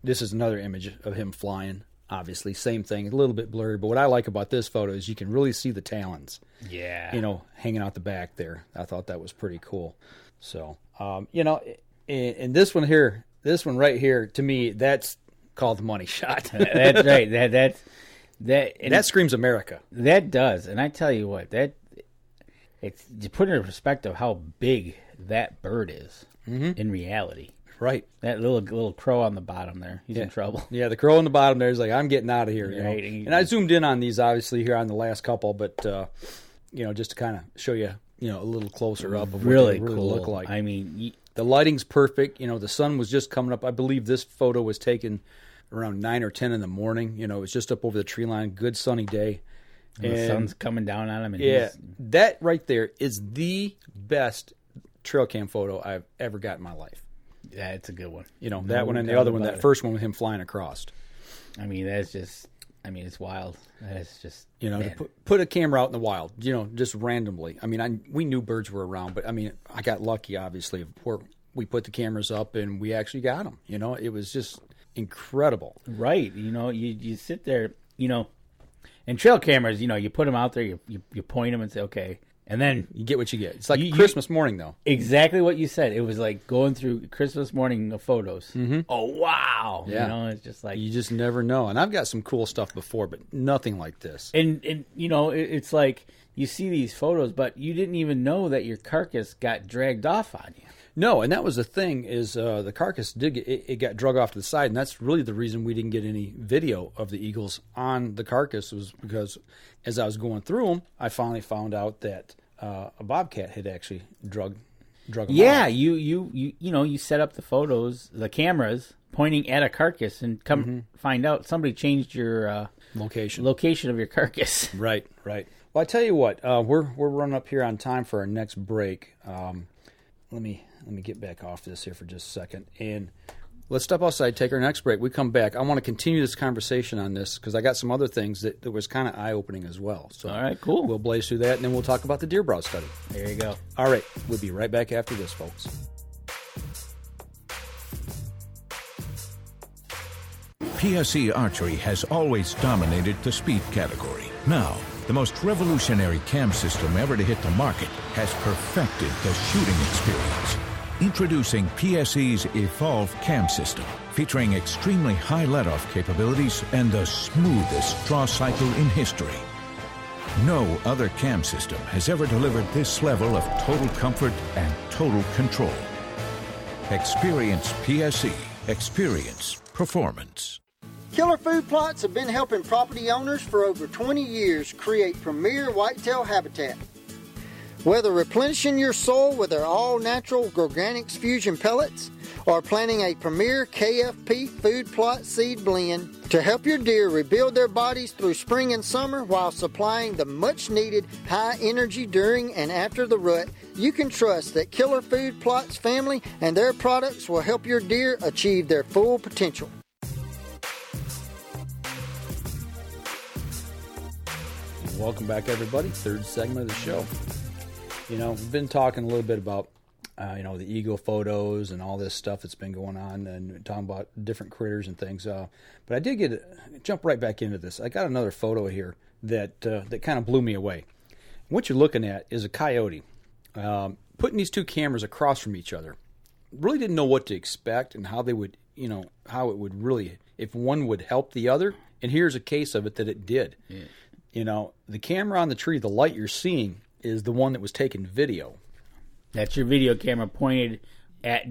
[SPEAKER 2] this is another image of him flying. Obviously, same thing, a little bit blurry. But what I like about this photo is you can really see the talons.
[SPEAKER 3] Yeah.
[SPEAKER 2] Hanging out the back there. I thought that was pretty cool. So, and this one here. This one right here, to me, that's called the money shot.
[SPEAKER 3] That's right. That
[SPEAKER 2] screams America.
[SPEAKER 3] That does. And I tell you what, it's to put in perspective how big that bird is in reality.
[SPEAKER 2] Right.
[SPEAKER 3] That little crow on the bottom there, he's in trouble.
[SPEAKER 2] Yeah, the crow on the bottom there is like, I'm getting out of here.
[SPEAKER 3] Right.
[SPEAKER 2] And I zoomed in on these, obviously, here on the last couple, but, just to kind of show you, a little closer up of what they really
[SPEAKER 3] cool.
[SPEAKER 2] look like.
[SPEAKER 3] I mean,
[SPEAKER 2] the lighting's perfect. The sun was just coming up. I believe this photo was taken around 9 or 10 in the morning. It was just up over the tree line. Good sunny day.
[SPEAKER 3] And the sun's coming down on him. And
[SPEAKER 2] that right there is the best trail cam photo I've ever got in my life.
[SPEAKER 3] Yeah, it's a good one.
[SPEAKER 2] That one and the other one, that first one with him flying across.
[SPEAKER 3] I mean, it's wild. That's just,
[SPEAKER 2] to put a camera out in the wild, just randomly. I mean, we knew birds were around, but I mean, I got lucky, obviously, where we put the cameras up and we actually got them. It was just incredible.
[SPEAKER 3] Right. You sit there, and trail cameras, you put them out there, you point them and say, okay. And then
[SPEAKER 2] you get what you get. It's like Christmas morning, though.
[SPEAKER 3] Exactly what you said. It was like going through Christmas morning of photos.
[SPEAKER 2] Mm-hmm.
[SPEAKER 3] Oh, wow.
[SPEAKER 2] Yeah.
[SPEAKER 3] It's just like...
[SPEAKER 2] You just never know. And I've got some cool stuff before, but nothing like this.
[SPEAKER 3] And it's like you see these photos, but you didn't even know that your carcass got dragged off on you.
[SPEAKER 2] No, and that was the thing is the carcass it got drug off to the side, and that's really the reason we didn't get any video of the eagles on the carcass was because as I was going through them, I finally found out that a bobcat had actually drug them
[SPEAKER 3] Yeah,
[SPEAKER 2] off.
[SPEAKER 3] you set up the photos, the cameras pointing at a carcass, and come find out somebody changed your location of your carcass.
[SPEAKER 2] Right. Well, I tell you what, we're running up here on time for our next break. Let me get back off this here for just a second. And let's step outside, take our next break. We come back. I want to continue this conversation on this because I got some other things that was kind of eye-opening as well. So
[SPEAKER 3] all right, cool.
[SPEAKER 2] We'll blaze through that, and then we'll talk about the deer browse study.
[SPEAKER 3] There you go.
[SPEAKER 2] All right. We'll be right back after this, folks.
[SPEAKER 11] PSE Archery has always dominated the speed category. Now, the most revolutionary cam system ever to hit the market has perfected the shooting experience. Introducing PSE's Evolve Cam System, featuring extremely high let-off capabilities and the smoothest draw cycle in history. No other cam system has ever delivered this level of total comfort and total control. Experience PSE. Experience performance.
[SPEAKER 10] Killer Food Plots have been helping property owners for over 20 years create premier whitetail habitat. Whether replenishing your soil with their all-natural Organics Fusion pellets or planting a premier KFP food plot seed blend to help your deer rebuild their bodies through spring and summer while supplying the much-needed high energy during and after the rut, you can trust that Killer Food Plots family and their products will help your deer achieve their full potential.
[SPEAKER 2] Welcome back, everybody. Third segment of the show. You know, we've been talking a little bit about, the eagle photos and all this stuff that's been going on and talking about different critters and things. But I did jump right back into this. I got another photo here that kind of blew me away. What you're looking at is a coyote putting these two cameras across from each other. Really didn't know what to expect and how they would, how it would really, if one would help the other. And here's a case of it that it did. Yeah. The camera on the tree, the light you're seeing, is the one that was taking video.
[SPEAKER 3] That's your video camera pointed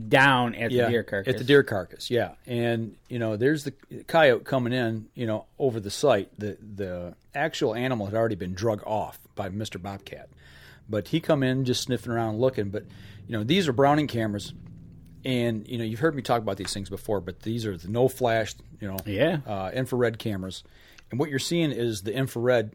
[SPEAKER 3] down at the deer carcass.
[SPEAKER 2] At the deer carcass, yeah. And, there's the coyote coming in, over the site. The actual animal had already been drug off by Mr. Bobcat. But he come in just sniffing around looking. But, these are Browning cameras. And, you've heard me talk about these things before, but these are the no-flash, infrared cameras. And what you're seeing is the infrared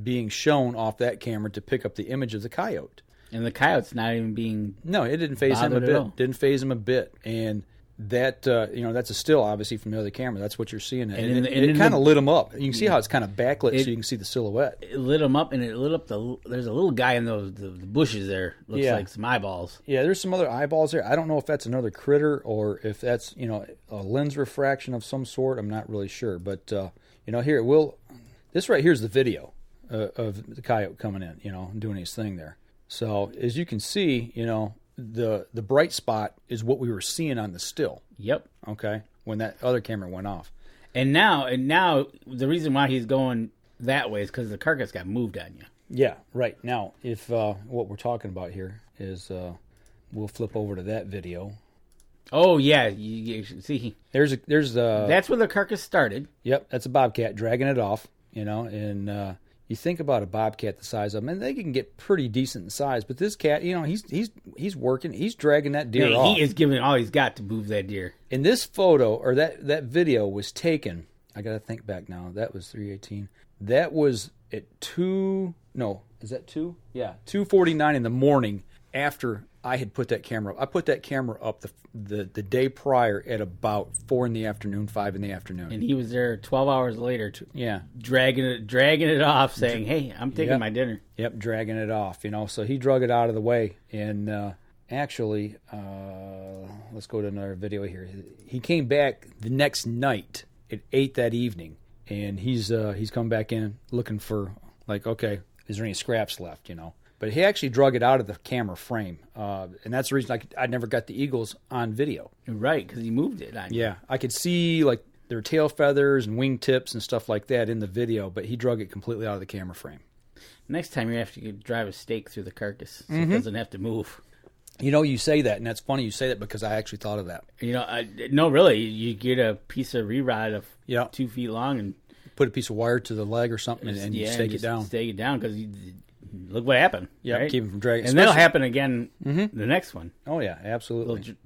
[SPEAKER 2] being shown off that camera to pick up the image of the coyote.
[SPEAKER 3] And the coyote's not even being
[SPEAKER 2] No, it didn't phase him a bit. Didn't phase him a bit. And that, that's a still, obviously, from the other camera. That's what you're seeing. And it kind of lit him up. You can see how it's kind of backlit so you can see the silhouette.
[SPEAKER 3] It lit him up, and it lit up there's a little guy in the bushes there. Looks like some eyeballs.
[SPEAKER 2] Yeah, there's some other eyeballs there. I don't know if that's another critter or if that's, a lens refraction of some sort. I'm not really sure. But, this right here is the video of the coyote coming in, and doing his thing there. So as you can see, the bright spot is what we were seeing on the still.
[SPEAKER 3] Yep.
[SPEAKER 2] Okay. When that other camera went off.
[SPEAKER 3] And now the reason why he's going that way is because the carcass got moved on you.
[SPEAKER 2] Yeah. Right. Now, if what we're talking about here is, we'll flip over to that video.
[SPEAKER 3] Oh yeah, you see.
[SPEAKER 2] There's
[SPEAKER 3] that's where the carcass started.
[SPEAKER 2] Yep. That's a bobcat dragging it off. And you think about a bobcat the size of them, and they can get pretty decent in size. But this cat, he's working, he's dragging that deer off.
[SPEAKER 3] He is giving all he's got to move that deer.
[SPEAKER 2] And this photo or that video was taken. I got to think back now. That was 3:18. That was at 2. No, is that 2? Yeah, 2:49 in the morning after I had put that camera up. I put that camera up the day prior at about 4 in the afternoon, 5 in the afternoon.
[SPEAKER 3] And he was there 12 hours later, dragging it off, saying, "Hey, I'm taking my dinner."
[SPEAKER 2] Yep, dragging it off. So he drug it out of the way. And actually, let's go to another video here. He came back the next night at 8 that evening, and he's come back in looking for okay, is there any scraps left? But he actually drug it out of the camera frame, and that's the reason I never got the eagles on video.
[SPEAKER 3] Right, because he moved it on you.
[SPEAKER 2] Yeah, I could see their tail feathers and wing tips and stuff like that in the video, but he drug it completely out of the camera frame.
[SPEAKER 3] Next time you have to drive a stake through the carcass so it doesn't have to move.
[SPEAKER 2] You say that, and that's funny you say that because I actually thought of that.
[SPEAKER 3] No, really, you get a piece of re-rod of 2 feet long and
[SPEAKER 2] put a piece of wire to the leg or something and stake it down.
[SPEAKER 3] Stake it down because look what happened.
[SPEAKER 2] Yeah,
[SPEAKER 3] right?
[SPEAKER 2] keep him from dragging.
[SPEAKER 3] And that'll happen again the next one.
[SPEAKER 2] Oh, yeah, absolutely.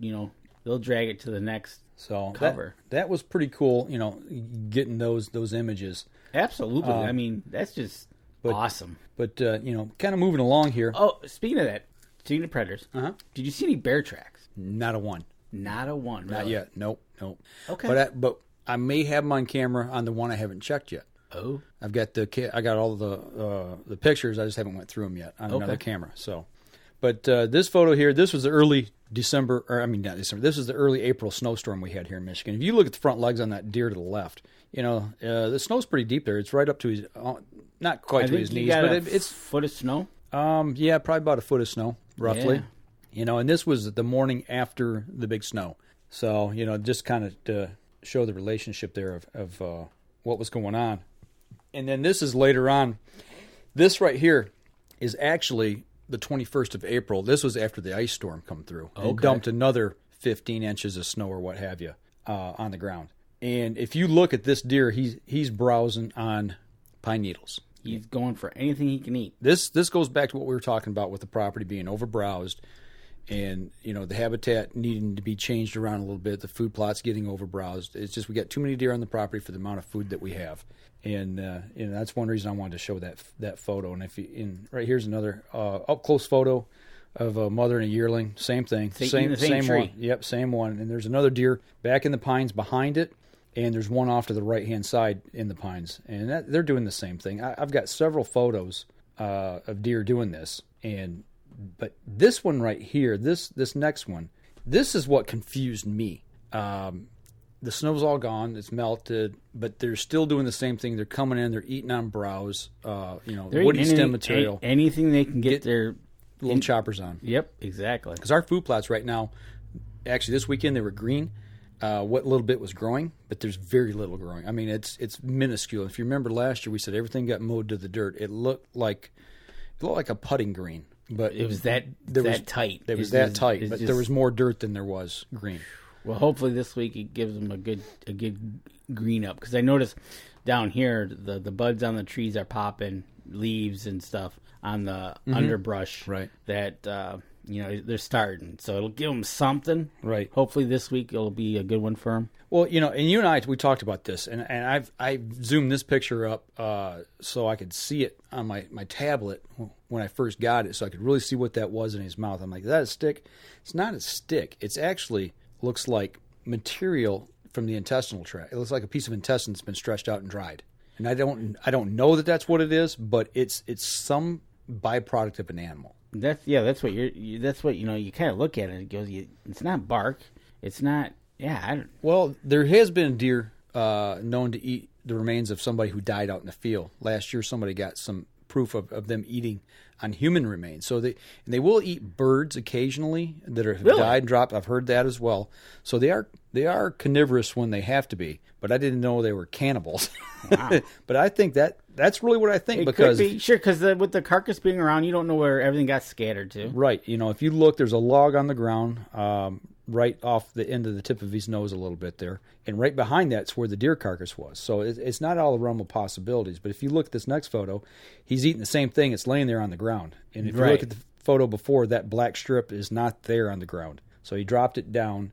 [SPEAKER 3] They'll drag it to the next cover.
[SPEAKER 2] That was pretty cool, getting those images.
[SPEAKER 3] Absolutely. I mean, that's just awesome.
[SPEAKER 2] But, kind of moving along here.
[SPEAKER 3] Oh, speaking of predators, did you see any bear tracks?
[SPEAKER 2] Not a one.
[SPEAKER 3] Not a one, really?
[SPEAKER 2] Not yet. Nope.
[SPEAKER 3] Okay.
[SPEAKER 2] But I may have them on camera on the one I haven't checked yet.
[SPEAKER 3] Oh,
[SPEAKER 2] I got all the pictures. I just haven't went through them yet on another camera. So, but this photo here, this was the early December, not December. This is the early April snowstorm we had here in Michigan. If you look at the front legs on that deer to the left, the snow's pretty deep there. It's right up to his, not quite to his knees, but it's
[SPEAKER 3] foot of snow.
[SPEAKER 2] Yeah, probably about a foot of snow, roughly. Yeah. And this was the morning after the big snow. So, just kind of to show the relationship there of what was going on. And then this is later on. This right here is actually the 21st of April. This was after the ice storm come through. Okay. And dumped another 15 inches of snow or what have you on the ground. And if you look at this deer, he's browsing on pine needles.
[SPEAKER 3] He's going for anything he can eat.
[SPEAKER 2] This goes back to what we were talking about with the property being overbrowsed and, the habitat needing to be changed around a little bit, the food plots getting overbrowsed. It's just we got too many deer on the property for the amount of food that we have. And that's one reason I wanted to show that photo. And right here's another up-close photo of a mother and a yearling. Same thing. Same
[SPEAKER 3] tree.
[SPEAKER 2] One. Yep, same one. And there's another deer back in the pines behind it. And there's one off to the right-hand side in the pines. And they're doing the same thing. I've got several photos of deer doing this. But this one right here, this next one, this is what confused me. The snow's all gone. It's melted. But they're still doing the same thing. They're coming in. They're eating on browse, woody stem material.
[SPEAKER 3] Anything they can get their
[SPEAKER 2] little choppers on.
[SPEAKER 3] Yep, exactly.
[SPEAKER 2] Because our food plots right now, actually this weekend they were green. What little bit was growing, but there's very little growing. I mean, it's minuscule. If you remember last year, we said everything got mowed to the dirt. It looked like a putting green, but
[SPEAKER 3] it was tight.
[SPEAKER 2] It was that tight, but there was more dirt than there was green.
[SPEAKER 3] Well, hopefully this week it gives them a good green up, because I noticed down here the buds on the trees are popping, leaves and stuff on the underbrush.
[SPEAKER 2] Right.
[SPEAKER 3] That they're starting, so it'll give them something.
[SPEAKER 2] Right.
[SPEAKER 3] Hopefully this week it'll be a good one for them.
[SPEAKER 2] Well, and you and I, we talked about this, and I zoomed this picture up so I could see it on my tablet when I first got it, so I could really see what that was in his mouth. I'm like, is that a stick? It's not a stick. It's actually looks like material from the intestinal tract. It looks like a piece of intestine that's been stretched out and dried. And I don't know that that's what it is, but it's some byproduct of an animal.
[SPEAKER 3] That's what you kind of look at it. It goes, it's not bark. It's not. Yeah.
[SPEAKER 2] Well, there has been a deer known to eat the remains of somebody who died out in the field. Last year, somebody got some proof of them eating on human remains. So they will eat birds occasionally that have died and dropped. I've heard that as well. So they are carnivorous when they have to be. But I didn't know they were cannibals. Wow. But I think that's really what I think. Because
[SPEAKER 3] could be. Sure, because with the carcass being around, you don't know where everything got scattered to.
[SPEAKER 2] Right. If you look, there's a log on the ground right off the end of the tip of his nose a little bit there. And right behind that's where the deer carcass was. So it's not all the realm of possibilities. But if you look at this next photo, he's eating the same thing. It's laying there on the ground. And if you look at the photo before, that black strip is not there on the ground. So he dropped it down,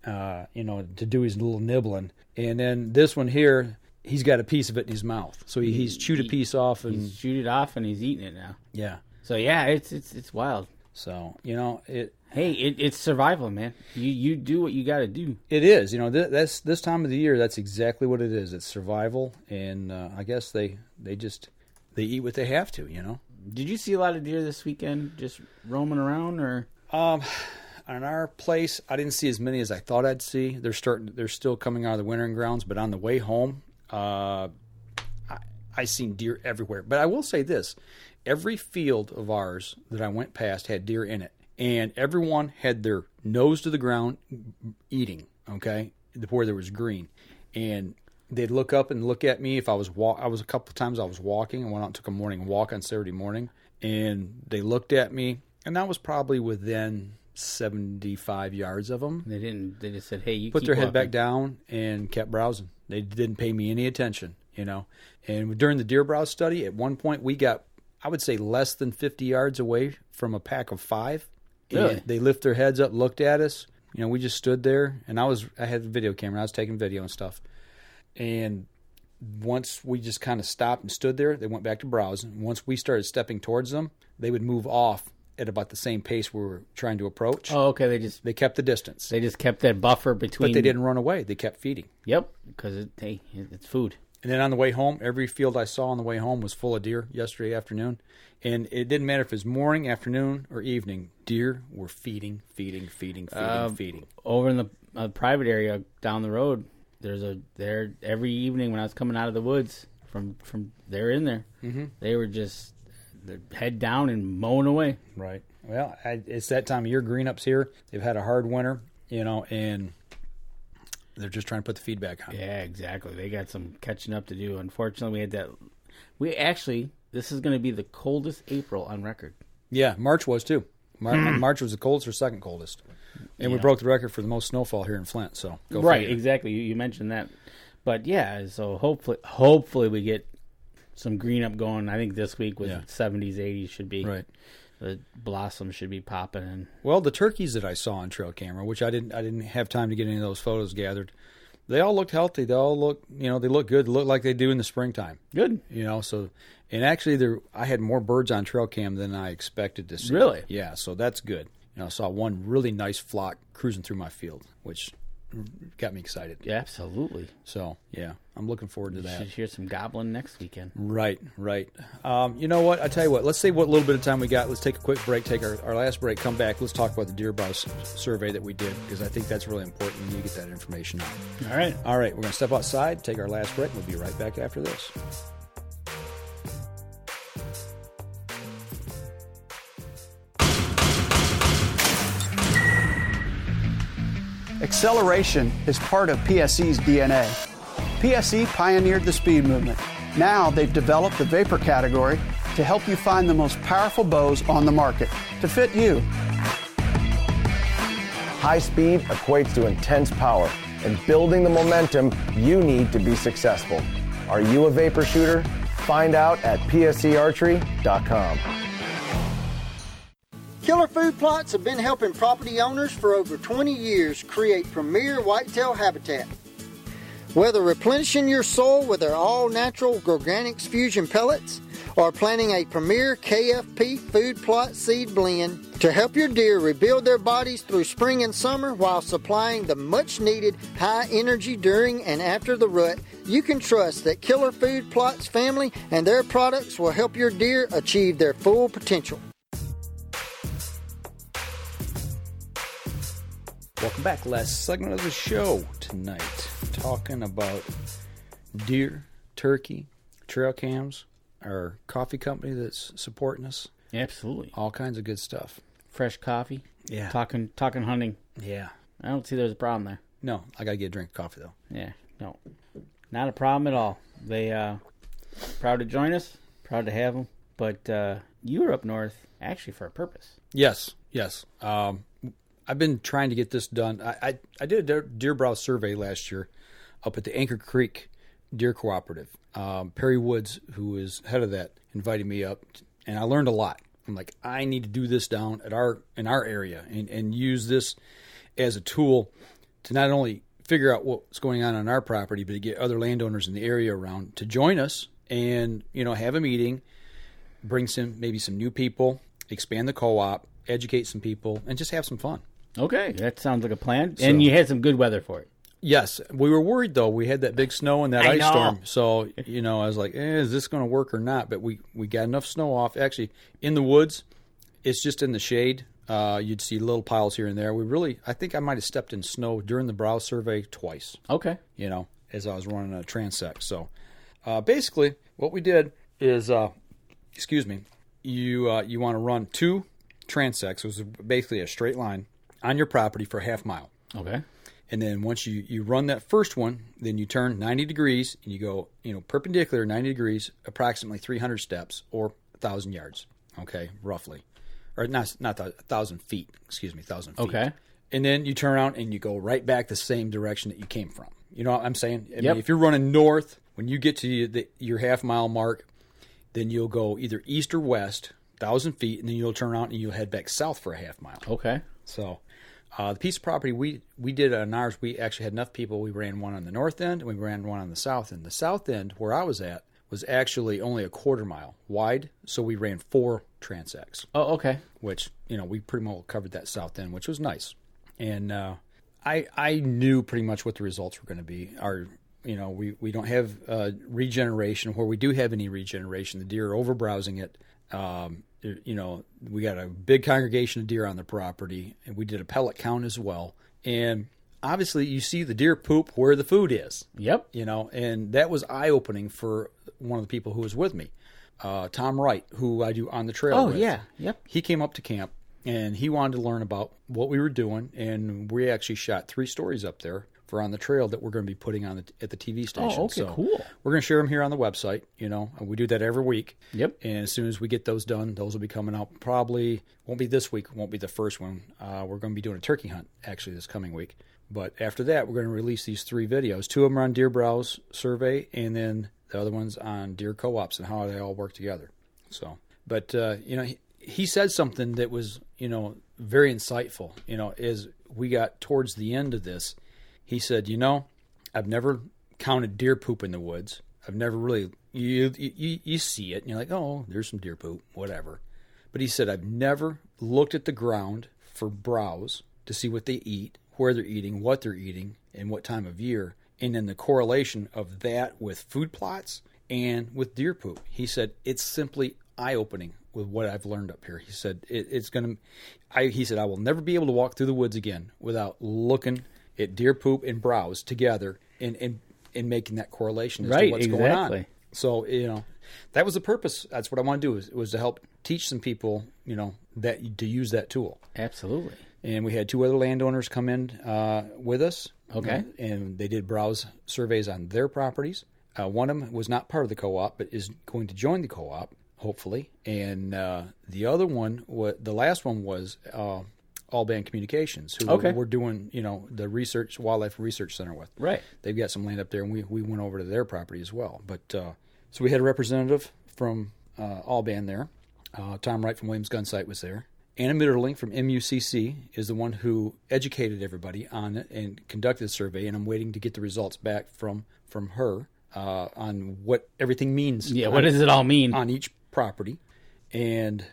[SPEAKER 2] to do his little nibbling. And then this one here, he's got a piece of it in his mouth. So he's chewed a piece off.
[SPEAKER 3] He's chewed it off and he's eating it now.
[SPEAKER 2] Yeah.
[SPEAKER 3] So, yeah, it's wild.
[SPEAKER 2] So,
[SPEAKER 3] it's survival, man. You do what you got to do.
[SPEAKER 2] It is. That's this time of the year, that's exactly what it is. It's survival. And I guess they eat what they have to,
[SPEAKER 3] Did you see a lot of deer this weekend just roaming around, or?
[SPEAKER 2] On our place, I didn't see as many as I thought I'd see. They're still coming out of the wintering grounds, but on the way home, I seen deer everywhere. But I will say this: every field of ours that I went past had deer in it, and everyone had their nose to the ground eating. Okay, where there was green, and they'd look up and look at me if I was I was a couple of times I was walking. I went out and took a morning walk on Saturday morning, and they looked at me, and that was probably within 75 yards of them.
[SPEAKER 3] They just said, hey, you
[SPEAKER 2] put
[SPEAKER 3] keep
[SPEAKER 2] their head
[SPEAKER 3] walking
[SPEAKER 2] back down and kept browsing. They didn't pay me any attention, And during the deer browse study, at one point we got, I would say, less than 50 yards away from a pack of 5.
[SPEAKER 3] Really?
[SPEAKER 2] And they lift their heads up, looked at us. We just stood there, and I had the video camera. I was taking video and stuff. And once we just kind of stopped and stood there, they went back to browsing. Once we started stepping towards them, they would move off at about the same pace we were trying to approach.
[SPEAKER 3] Oh, okay.
[SPEAKER 2] They kept the distance.
[SPEAKER 3] They just kept that buffer between.
[SPEAKER 2] But they didn't run away. They kept feeding.
[SPEAKER 3] Yep, because it's food.
[SPEAKER 2] And then on the way home, every field I saw on the way home was full of deer yesterday afternoon. And it didn't matter if it was morning, afternoon, or evening. Deer were feeding.
[SPEAKER 3] Over in the private area down the road, there every evening when I was coming out of the woods from they're in there. Mm-hmm. They were just head down and mowing away.
[SPEAKER 2] Right. Well, it's that time of year. Green ups here. They've had a hard winter, and they're just trying to put the feed back on.
[SPEAKER 3] Yeah, exactly. They got some catching up to do. Unfortunately, we actually this is going to be the coldest April on record.
[SPEAKER 2] Yeah, March was too. March was the coldest or second coldest. And we broke the record for the most snowfall here in Flint. So
[SPEAKER 3] right, exactly. You mentioned that. But yeah, so hopefully we get some green up going. I think this week with 70s, 80s should be. Right. The blossoms should be popping. And
[SPEAKER 2] well, the turkeys that I saw on trail camera, which I didn't have time to get any of those photos gathered, they all looked healthy. They all look, they look good. They look like they do in the springtime.
[SPEAKER 3] Good.
[SPEAKER 2] So, and actually I had more birds on trail cam than I expected to see.
[SPEAKER 3] Really?
[SPEAKER 2] Yeah, so that's good. I saw one really nice flock cruising through my field, which got me excited.
[SPEAKER 3] Yeah, absolutely.
[SPEAKER 2] So, yeah, I'm looking forward to that.
[SPEAKER 3] Should hear some gobbling next weekend.
[SPEAKER 2] Right. You know what? I tell you what, let's see what little bit of time we got. Let's take a quick break, take our last break, come back. Let's talk about the deer browse survey that we did, because I think that's really important. We need to get that information out.
[SPEAKER 3] All right.
[SPEAKER 2] We're going to step outside, take our last break. We'll be right back after this.
[SPEAKER 5] Acceleration is part of PSE's DNA. PSE pioneered the speed movement. Now they've developed the vapor category to help you find the most powerful bows on the market to fit you.
[SPEAKER 6] High speed equates to intense power and building the momentum you need to be successful. Are you a vapor shooter? Find out at psearchery.com.
[SPEAKER 10] Killer Food Plots have been helping property owners for over 20 years create premier whitetail habitat. Whether replenishing your soil with their all-natural Organics Fusion pellets or planting a premier KFP food plot seed blend to help your deer rebuild their bodies through spring and summer while supplying the much-needed high energy during and after the rut, you can trust that Killer Food Plots family and their products will help your deer achieve their full potential.
[SPEAKER 2] Welcome back. Last segment of the show tonight. Talking about deer, turkey, trail cams, our coffee company that's supporting us.
[SPEAKER 3] Absolutely.
[SPEAKER 2] All kinds of good stuff.
[SPEAKER 3] Fresh coffee.
[SPEAKER 2] Yeah.
[SPEAKER 3] Talking hunting.
[SPEAKER 2] Yeah.
[SPEAKER 3] I don't see there's a problem there.
[SPEAKER 2] No, I got to get a drink of coffee, though.
[SPEAKER 3] Yeah. No. Not a problem at all. They proud to join us. Proud to have them. But you were up north actually for a purpose.
[SPEAKER 2] Yes. I've been trying to get this done. I did a deer browse survey last year up at the Anchor Creek Deer Cooperative. Perry Woods, who is head of that, invited me up, and I learned a lot. I'm like, I need to do this down at in our area and use this as a tool to not only figure out what's going on our property, but to get other landowners in the area around to join us and have a meeting, bring maybe some new people, expand the co-op, educate some people, and just have some fun.
[SPEAKER 3] Okay, that sounds like a plan. And you had some good weather for it.
[SPEAKER 2] Yes. We were worried, though. We had that big snow and that ice storm. So, I was like, is this going to work or not? But we got enough snow off. Actually, in the woods, it's just in the shade. You'd see little piles here and there. I think I might have stepped in snow during the browse survey twice.
[SPEAKER 3] Okay.
[SPEAKER 2] As I was running a transect. So, basically, what we did is, you want to run 2 transects. It was basically a straight line on your property for a half mile.
[SPEAKER 3] Okay.
[SPEAKER 2] And then once you run that first one, then you turn 90 degrees and you go, perpendicular 90 degrees, approximately 300 steps or 1,000 yards. Okay, roughly. Or not 1,000 feet, 1,000 feet.
[SPEAKER 3] Okay.
[SPEAKER 2] And then you turn around and you go right back the same direction that you came from. You know what I'm saying? I
[SPEAKER 3] mean,
[SPEAKER 2] if you're running north, when you get to your half mile mark, then you'll go either east or west, 1,000 feet, and then you'll turn around and you'll head back south for a half mile.
[SPEAKER 3] Okay.
[SPEAKER 2] So the piece of property we did on ours, we actually had enough people. We ran one on the north end and we ran one on the south end. The south end, where I was at, was actually only a quarter mile wide, so we ran 4 transects.
[SPEAKER 3] Oh, okay.
[SPEAKER 2] Which, we pretty much covered that south end, which was nice. And I knew pretty much what the results were going to be. We don't have regeneration. Where we do have any regeneration, the deer are over-browsing it. We got a big congregation of deer on the property, and we did a pellet count as well. And obviously, you see the deer poop where the food is.
[SPEAKER 3] Yep.
[SPEAKER 2] And that was eye-opening for one of the people who was with me, Tom Wright, who I do On the Trail with.
[SPEAKER 3] Oh, yeah. Yep.
[SPEAKER 2] He came up to camp, and he wanted to learn about what we were doing, and we actually shot 3 stories up there for on the trail that we're going to be putting on at the TV station.
[SPEAKER 3] Oh, okay, cool.
[SPEAKER 2] We're going to share them here on the website. And we do that every week.
[SPEAKER 3] Yep.
[SPEAKER 2] And as soon as we get those done, those will be coming out. Probably won't be this week. Won't be the first one. We're going to be doing a turkey hunt actually this coming week. But after that, we're going to release these 3 videos. 2 of them are on deer browse survey, and then the other one's on deer co-ops and how they all work together. So, but he said something that was very insightful. As we got towards the end of this, he said, I've never counted deer poop in the woods. I've never really you see it and you're like, oh, there's some deer poop, whatever. But he said, I've never looked at the ground for browse to see what they eat, where they're eating, what they're eating, and what time of year, and then the correlation of that with food plots and with deer poop. He said it's simply eye-opening with what I've learned up here. He said he said I will never be able to walk through the woods again without looking at deer poop and browse together and making that correlation as to what's going on. So that was the purpose. That's what I want to do was to help teach some people that to use that tool.
[SPEAKER 3] Absolutely.
[SPEAKER 2] And we had 2 other landowners come in with us.
[SPEAKER 3] Okay.
[SPEAKER 2] And they did browse surveys on their properties. One of them was not part of the co-op, but is going to join the co-op, hopefully. And the other one, the last one was All Band Communications, who we're doing, the Wildlife Research Center with.
[SPEAKER 3] Right.
[SPEAKER 2] They've got some land up there, and we went over to their property as well. But so we had a representative from All Band there. Tom Wright from Williams Gun Sight was there. Anna Mitterling from MUCC is the one who educated everybody on it and conducted the survey, and I'm waiting to get the results back from her on what everything means.
[SPEAKER 3] Yeah, what does it all mean?
[SPEAKER 2] On each property. And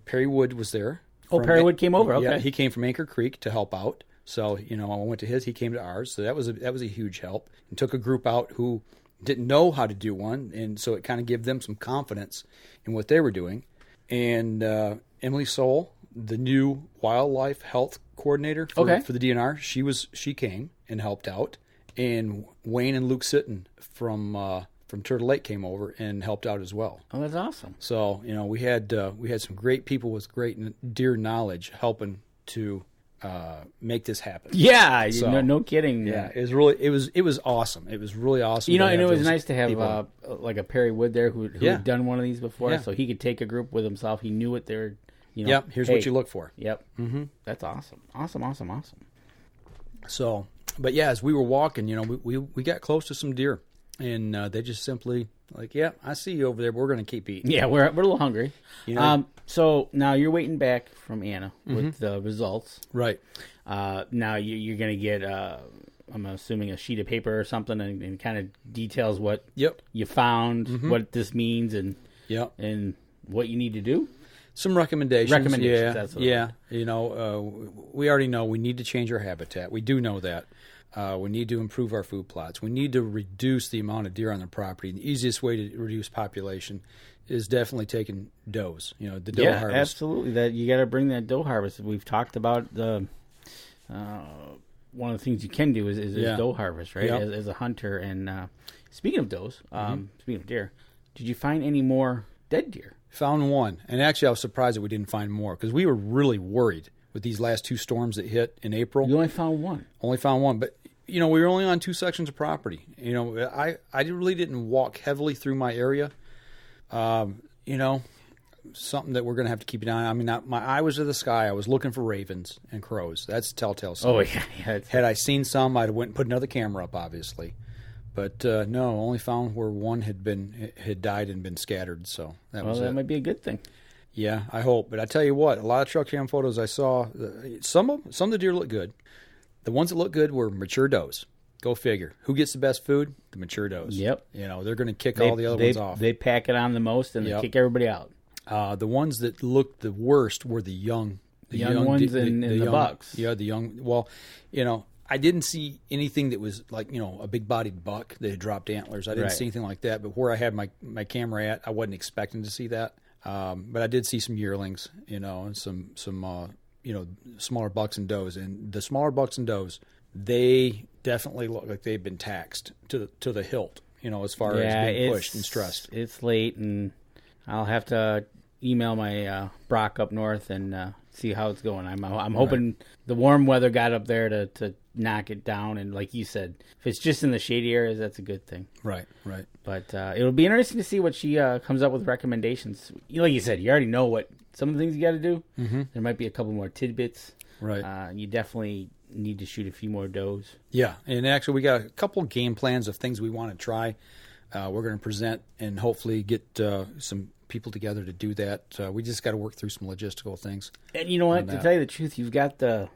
[SPEAKER 2] Perry Wood was there.
[SPEAKER 3] Oh, Perry Wood came over, okay.
[SPEAKER 2] Yeah, he came from Anchor Creek to help out. So, I went to his, he came to ours. So that was a huge help. And took a group out who didn't know how to do one, and so it kind of gave them some confidence in what they were doing. And Emily Soul, the new wildlife health coordinator for the DNR, she came and helped out, and Wayne and Luke Sitton from Turtle Lake came over and helped out as well.
[SPEAKER 3] Oh, that's awesome. So
[SPEAKER 2] we had some great people with great deer knowledge helping to make this happen.
[SPEAKER 3] Yeah, no kidding.
[SPEAKER 2] Yeah, it was awesome. It was really awesome.
[SPEAKER 3] And it was nice to have like a Perry Wood there who had done one of these before, so he could take a group with himself. He knew what they're.
[SPEAKER 2] Yep, here's what you look for.
[SPEAKER 3] Yep. Mm-hmm. That's awesome. Awesome.
[SPEAKER 2] So, but yeah, as we were walking, we got close to some deer, and they just simply like, yeah, I see you over there, but we're going to keep eating.
[SPEAKER 3] Yeah, we're a little hungry. So now you're waiting back from Anna with the results.
[SPEAKER 2] Right.
[SPEAKER 3] Now you're going to get, I'm assuming, a sheet of paper or something and kind of details what you found, what this means, and what you need to do.
[SPEAKER 2] Some recommendations.
[SPEAKER 3] Yeah. That's what
[SPEAKER 2] we already know we need to change our habitat. We do know that. We need to improve our food plots. We need to reduce the amount of deer on the property. The easiest way to reduce population is definitely taking does. The doe harvest.
[SPEAKER 3] Yeah, absolutely. That you got to bring that doe harvest. We've talked about the one of the things you can do is doe harvest, right?
[SPEAKER 2] Yep.
[SPEAKER 3] As a hunter. And speaking of does, speaking of deer, did you find any more dead deer?
[SPEAKER 2] Found one, and actually I was surprised that we didn't find more because we were really worried with these last 2 storms that hit in April.
[SPEAKER 3] You only found one.
[SPEAKER 2] Only found one, but we were only on 2 sections of property. I really didn't walk heavily through my area. Something that we're going to have to keep an eye on. I mean, my eye was to the sky. I was looking for ravens and crows. That's a telltale sign.
[SPEAKER 3] Oh yeah.
[SPEAKER 2] Had I seen some, I'd have went and put another camera up, obviously. But no, only found where one had died and been scattered. So that
[SPEAKER 3] might be a good thing.
[SPEAKER 2] Yeah, I hope. But I tell you what, a lot of truck cam photos I saw, some of the deer look good. The ones that look good were mature does. Go figure. Who gets the best food? The mature does.
[SPEAKER 3] Yep.
[SPEAKER 2] They're going to kick all the other ones off.
[SPEAKER 3] They pack it on the most and they kick everybody out.
[SPEAKER 2] The ones that looked the worst were the young.
[SPEAKER 3] The young ones and the bucks.
[SPEAKER 2] Yeah, the young. Well, I didn't see anything that was like, a big-bodied buck that had dropped antlers. I didn't see anything like that. But where I had my camera at, I wasn't expecting to see that. But I did see some yearlings, and some smaller bucks and does. And the smaller bucks and does, they definitely look like they've been taxed to the hilt, as far as being pushed and stressed.
[SPEAKER 3] It's late, and I'll have to, email my Brock up north and see how it's going. I'm hoping the warm weather got up there to knock it down. And like you said, if it's just in the shady areas, that's a good thing.
[SPEAKER 2] Right.
[SPEAKER 3] But it'll be interesting to see what she comes up with recommendations. Like you said, you already know what some of the things you got to do.
[SPEAKER 2] Mm-hmm.
[SPEAKER 3] There might be a couple more tidbits.
[SPEAKER 2] Right.
[SPEAKER 3] You definitely need to shoot a few more does.
[SPEAKER 2] Yeah, and actually we got a couple game plans of things we want to try. We're going to present and hopefully get some people together to do that. We just got to work through some logistical things.
[SPEAKER 3] And you know what? To tell you the truth, you've got the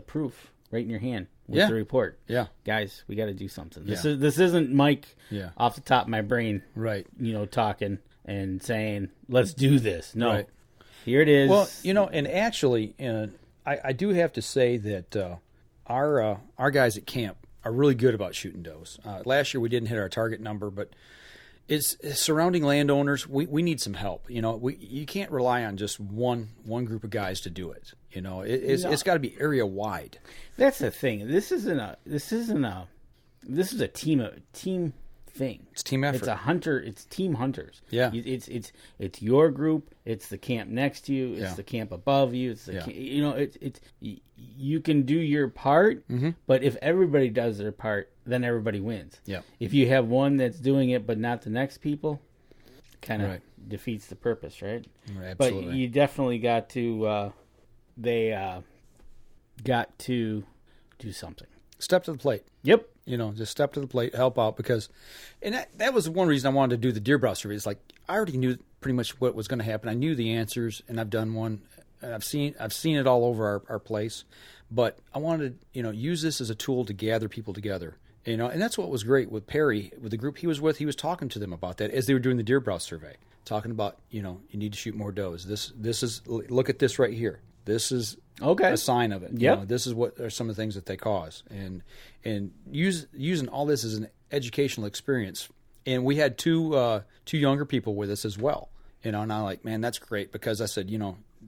[SPEAKER 3] proof right in your hand with the report.
[SPEAKER 2] Yeah.
[SPEAKER 3] Guys, we got to do something. This isn't Mike off the top of my brain,
[SPEAKER 2] right? Talking
[SPEAKER 3] and saying, let's do this. No.
[SPEAKER 2] Right.
[SPEAKER 3] Here it is.
[SPEAKER 2] Well, and actually, I do have to say that our guys at camp are really good about shooting does. Last year we didn't hit our target number, but it's surrounding landowners. We need some help. You can't rely on just one group of guys to do it. It's got to be area wide.
[SPEAKER 3] That's the thing. This is a team thing.
[SPEAKER 2] It's team effort.
[SPEAKER 3] It's a hunter. It's team hunters.
[SPEAKER 2] Yeah.
[SPEAKER 3] It's your group. It's the camp next to you. It's the camp above you. It's the you can do your part, but if everybody does their part, then everybody wins.
[SPEAKER 2] Yeah.
[SPEAKER 3] If you have one that's doing it but not the next people, kind of defeats the purpose, right?
[SPEAKER 2] Absolutely.
[SPEAKER 3] But you definitely got to. They got to do something.
[SPEAKER 2] Step to the plate.
[SPEAKER 3] Yep.
[SPEAKER 2] Just step to the plate, help out, because, and that was one reason I wanted to do the deer brow survey. It's like I already knew pretty much what was going to happen. I knew the answers, and I've done one. And I've seen it all over our place, but I wanted to use this as a tool to gather people together. And that's what was great with Perry, with the group he was with. He was talking to them about that as they were doing the deer brow survey, talking about you need to shoot more does. This is, look at this right here. This is a sign of it.
[SPEAKER 3] Yep.
[SPEAKER 2] This is what are some of the things that they cause, and using all this as an educational experience. And we had two younger people with us as well. And I'm like, man, that's great, because I said,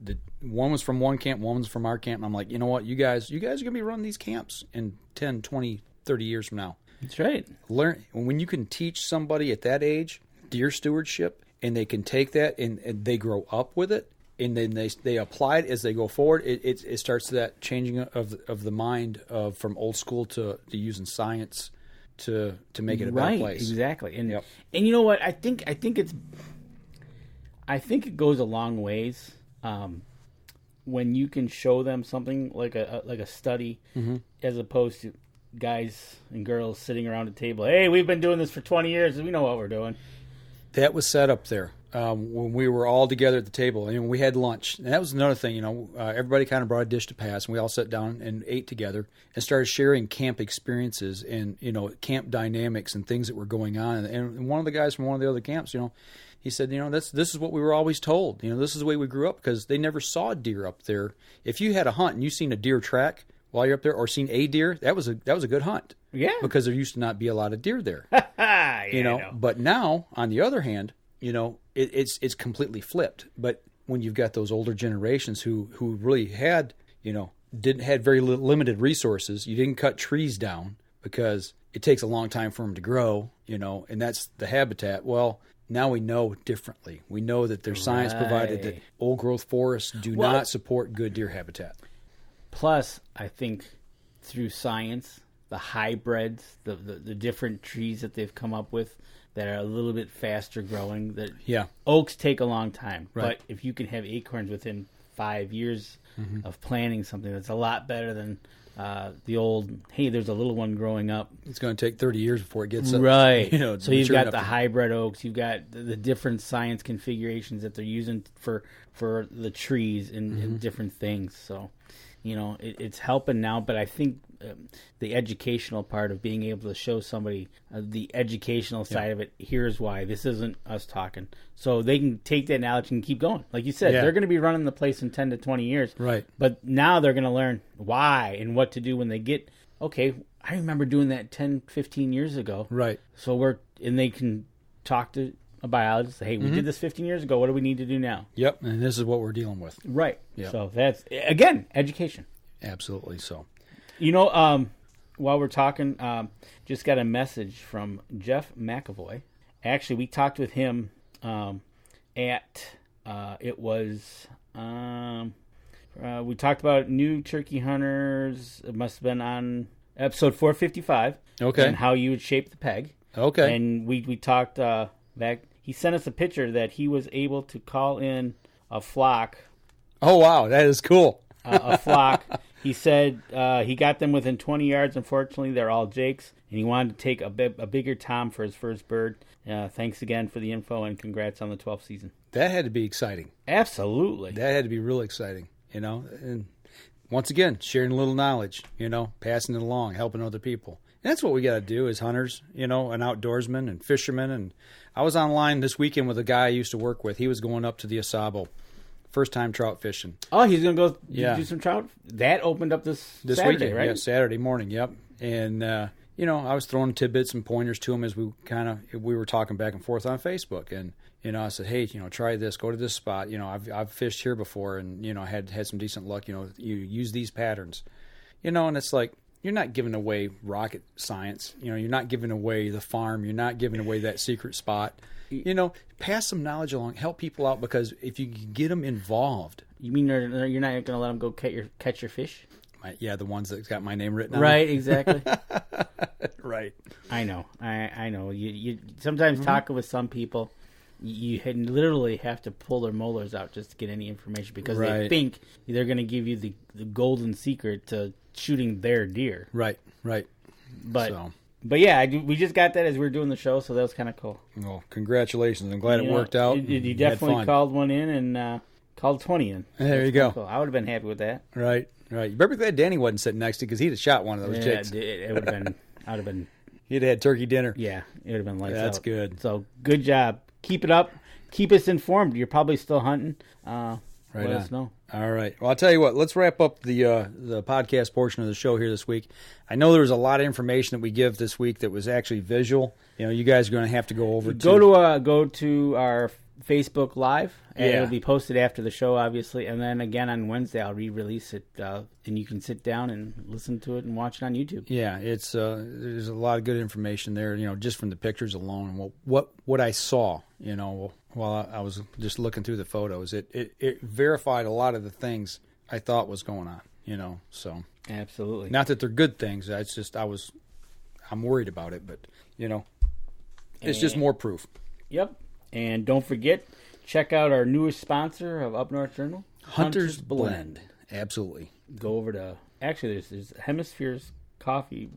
[SPEAKER 2] the one was from one camp, one was from our camp. And I'm like, you know what, you guys are going to be running these camps in 10, 20, 30 years from now.
[SPEAKER 3] That's right.
[SPEAKER 2] Learn when you can teach somebody at that age deer stewardship, and they can take that and they grow up with it. And then they apply it as they go forward. It starts that changing of the mind from old school to using science to make it a better place.
[SPEAKER 3] Exactly. And and you know what? I think it goes a long ways when you can show them something like a study, as opposed to guys and girls sitting around a table. Hey, we've been doing this for 20 years. We know what we're doing.
[SPEAKER 2] That was set up there. When we were all together at the table, and we had lunch. And that was another thing, everybody kind of brought a dish to pass, and we all sat down and ate together and started sharing camp experiences and, camp dynamics and things that were going on. And one of the guys from one of the other camps, he said, this is what we were always told. This is the way we grew up, because they never saw deer up there. If you had a hunt and you seen a deer track while you're up there, or seen a deer, that was a good hunt.
[SPEAKER 3] Yeah.
[SPEAKER 2] Because there used to not be a lot of deer there. But now, on the other hand, it's completely flipped. But when you've got those older generations who really had, had very limited resources, you didn't cut trees down because it takes a long time for them to grow, and that's the habitat. Well, now we know differently. We know that there's science provided that old growth forests do not support good deer habitat.
[SPEAKER 3] Plus, I think through science, the hybrids, the different trees that they've come up with that are a little bit faster growing. Oaks take a long time, but if you can have acorns within 5 years of planting something, that's a lot better than the old, hey, there's a little one growing up.
[SPEAKER 2] It's going to take 30 years before it gets up.
[SPEAKER 3] Right. So you've got the hybrid oaks, you've got the different science configurations that they're using for the trees and different things. So, it's helping now, but I think the educational part of being able to show somebody the educational side of it, here's why. This isn't us talking. So they can take that knowledge and keep going. Like you said, they're going to be running the place in 10 to 20 years.
[SPEAKER 2] Right.
[SPEAKER 3] But now they're going to learn why and what to do when they get, okay, I remember doing that 10, 15 years ago.
[SPEAKER 2] Right.
[SPEAKER 3] So they can talk to a biologist, say, hey, we did this 15 years ago. What do we need to do now?
[SPEAKER 2] Yep. And this is what we're dealing with.
[SPEAKER 3] Right.
[SPEAKER 2] Yep.
[SPEAKER 3] So that's, again, education.
[SPEAKER 2] Absolutely so.
[SPEAKER 3] While we're talking, just got a message from Jeff McAvoy. Actually, we talked with him at It was, we talked about new turkey hunters. It must have been on episode 455.
[SPEAKER 2] Okay.
[SPEAKER 3] And how you would shape the peg.
[SPEAKER 2] Okay.
[SPEAKER 3] And we talked back. He sent us a picture that he was able to call in a flock.
[SPEAKER 2] Oh, wow. That is cool.
[SPEAKER 3] A flock. He said he got them within 20 yards. Unfortunately, they're all jakes. And he wanted to take a bigger tom for his first bird. Thanks again for the info, and congrats on the 12th season.
[SPEAKER 2] That had to be exciting.
[SPEAKER 3] Absolutely.
[SPEAKER 2] That had to be really exciting, And once again, sharing a little knowledge, passing it along, helping other people. And that's what we got to do as hunters, and outdoorsmen and fishermen. And I was online this weekend with a guy I used to work with. He was going up to the Asabo, first-time trout fishing.
[SPEAKER 3] Oh, he's going to go do some trout? That opened up this Saturday,
[SPEAKER 2] weekend,
[SPEAKER 3] right?
[SPEAKER 2] Yeah, Saturday morning, yep. And, I was throwing tidbits and pointers to him as we were talking back and forth on Facebook. And, I said, hey, try this, go to this spot. I've fished here before and, had some decent luck. You use these patterns. And it's like, you're not giving away rocket science. You're not giving away the farm. You're not giving away that secret spot. Pass some knowledge along, help people out, because if you get them involved.
[SPEAKER 3] You mean you're not going to let them go catch your fish?
[SPEAKER 2] Yeah, the ones that got my name written on
[SPEAKER 3] right,
[SPEAKER 2] them.
[SPEAKER 3] Exactly.
[SPEAKER 2] Right.
[SPEAKER 3] I know. I know. You sometimes talking with some people, you literally have to pull their molars out just to get any information because they think they're going to give you the golden secret to shooting their deer.
[SPEAKER 2] Right.
[SPEAKER 3] But yeah, we just got that as we were doing the show, so that was kind of cool.
[SPEAKER 2] Well, congratulations. I'm glad it worked out.
[SPEAKER 3] You definitely called one in and called 20 in.
[SPEAKER 2] There you go.
[SPEAKER 3] Cool. I would have been happy with that.
[SPEAKER 2] Right. You better be glad Danny wasn't sitting next to you because he'd have shot one of those chicks.
[SPEAKER 3] It would have been. I would have been.
[SPEAKER 2] He'd have had turkey dinner.
[SPEAKER 3] Yeah, it would have been lights out.
[SPEAKER 2] That's good.
[SPEAKER 3] So good job. Keep it up. Keep us informed. You're probably still hunting. Let us know.
[SPEAKER 2] All right. Well, I'll tell you what. Let's wrap up the podcast portion of the show here this week. I know there was a lot of information that we give this week that was actually visual. You guys are going to have to go over
[SPEAKER 3] go to our Facebook Live, and
[SPEAKER 2] Yeah.
[SPEAKER 3] it'll be posted after the show, obviously. And then again on Wednesday, I'll re-release it, and you can sit down and listen to it and watch it on YouTube.
[SPEAKER 2] Yeah, it's there's a lot of good information there. Just from the pictures alone, and what I saw. While I was just looking through the photos, it verified a lot of the things I thought was going on. So
[SPEAKER 3] absolutely.
[SPEAKER 2] Not that they're good things. It's just I'm worried about it, but it's just more proof.
[SPEAKER 3] Yep. And don't forget, check out our newest sponsor of Up North Journal,
[SPEAKER 2] Hunter's Blend. Absolutely.
[SPEAKER 3] Go over to there's Hemisphere's Coffee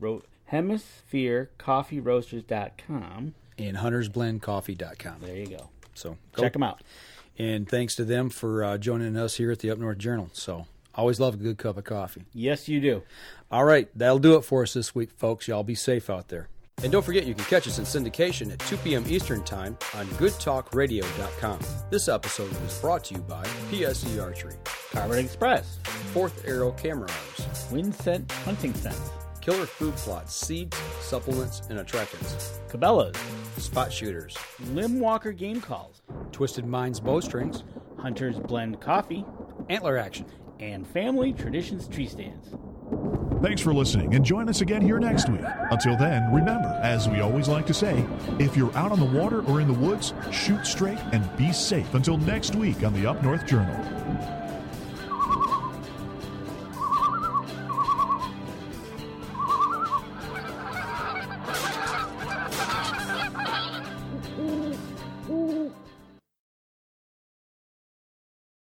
[SPEAKER 3] HemisphereCoffeeRoasters.com
[SPEAKER 2] and HuntersBlendCoffee.com.
[SPEAKER 3] There you go.
[SPEAKER 2] So
[SPEAKER 3] check them out.
[SPEAKER 2] And thanks to them for joining us here at the Up North Journal. So always love a good cup of coffee.
[SPEAKER 3] Yes, you do.
[SPEAKER 2] All right, that'll do it for us this week, folks. Y'all be safe out there.
[SPEAKER 12] And don't forget, you can catch us in syndication at 2 p.m. Eastern Time on goodtalkradio.com. This episode was brought to you by PSE Archery,
[SPEAKER 3] Carbon Express,
[SPEAKER 12] Fourth Arrow Camera Arms,
[SPEAKER 3] Winsent Hunting Sense,
[SPEAKER 12] Killer Food Plots, Seeds, Supplements, and Attractants,
[SPEAKER 3] Cabela's,
[SPEAKER 12] Spot Shooters,
[SPEAKER 3] Limb Walker Game Calls,
[SPEAKER 2] Twisted Minds Bowstrings,
[SPEAKER 3] Hunter's Blend Coffee,
[SPEAKER 2] Antler Action,
[SPEAKER 3] and Family Traditions Tree Stands.
[SPEAKER 1] Thanks for listening, and join us again here next week. Until then, remember, as we always like to say, if you're out on the water or in the woods, shoot straight and be safe until next week on the Up North Journal.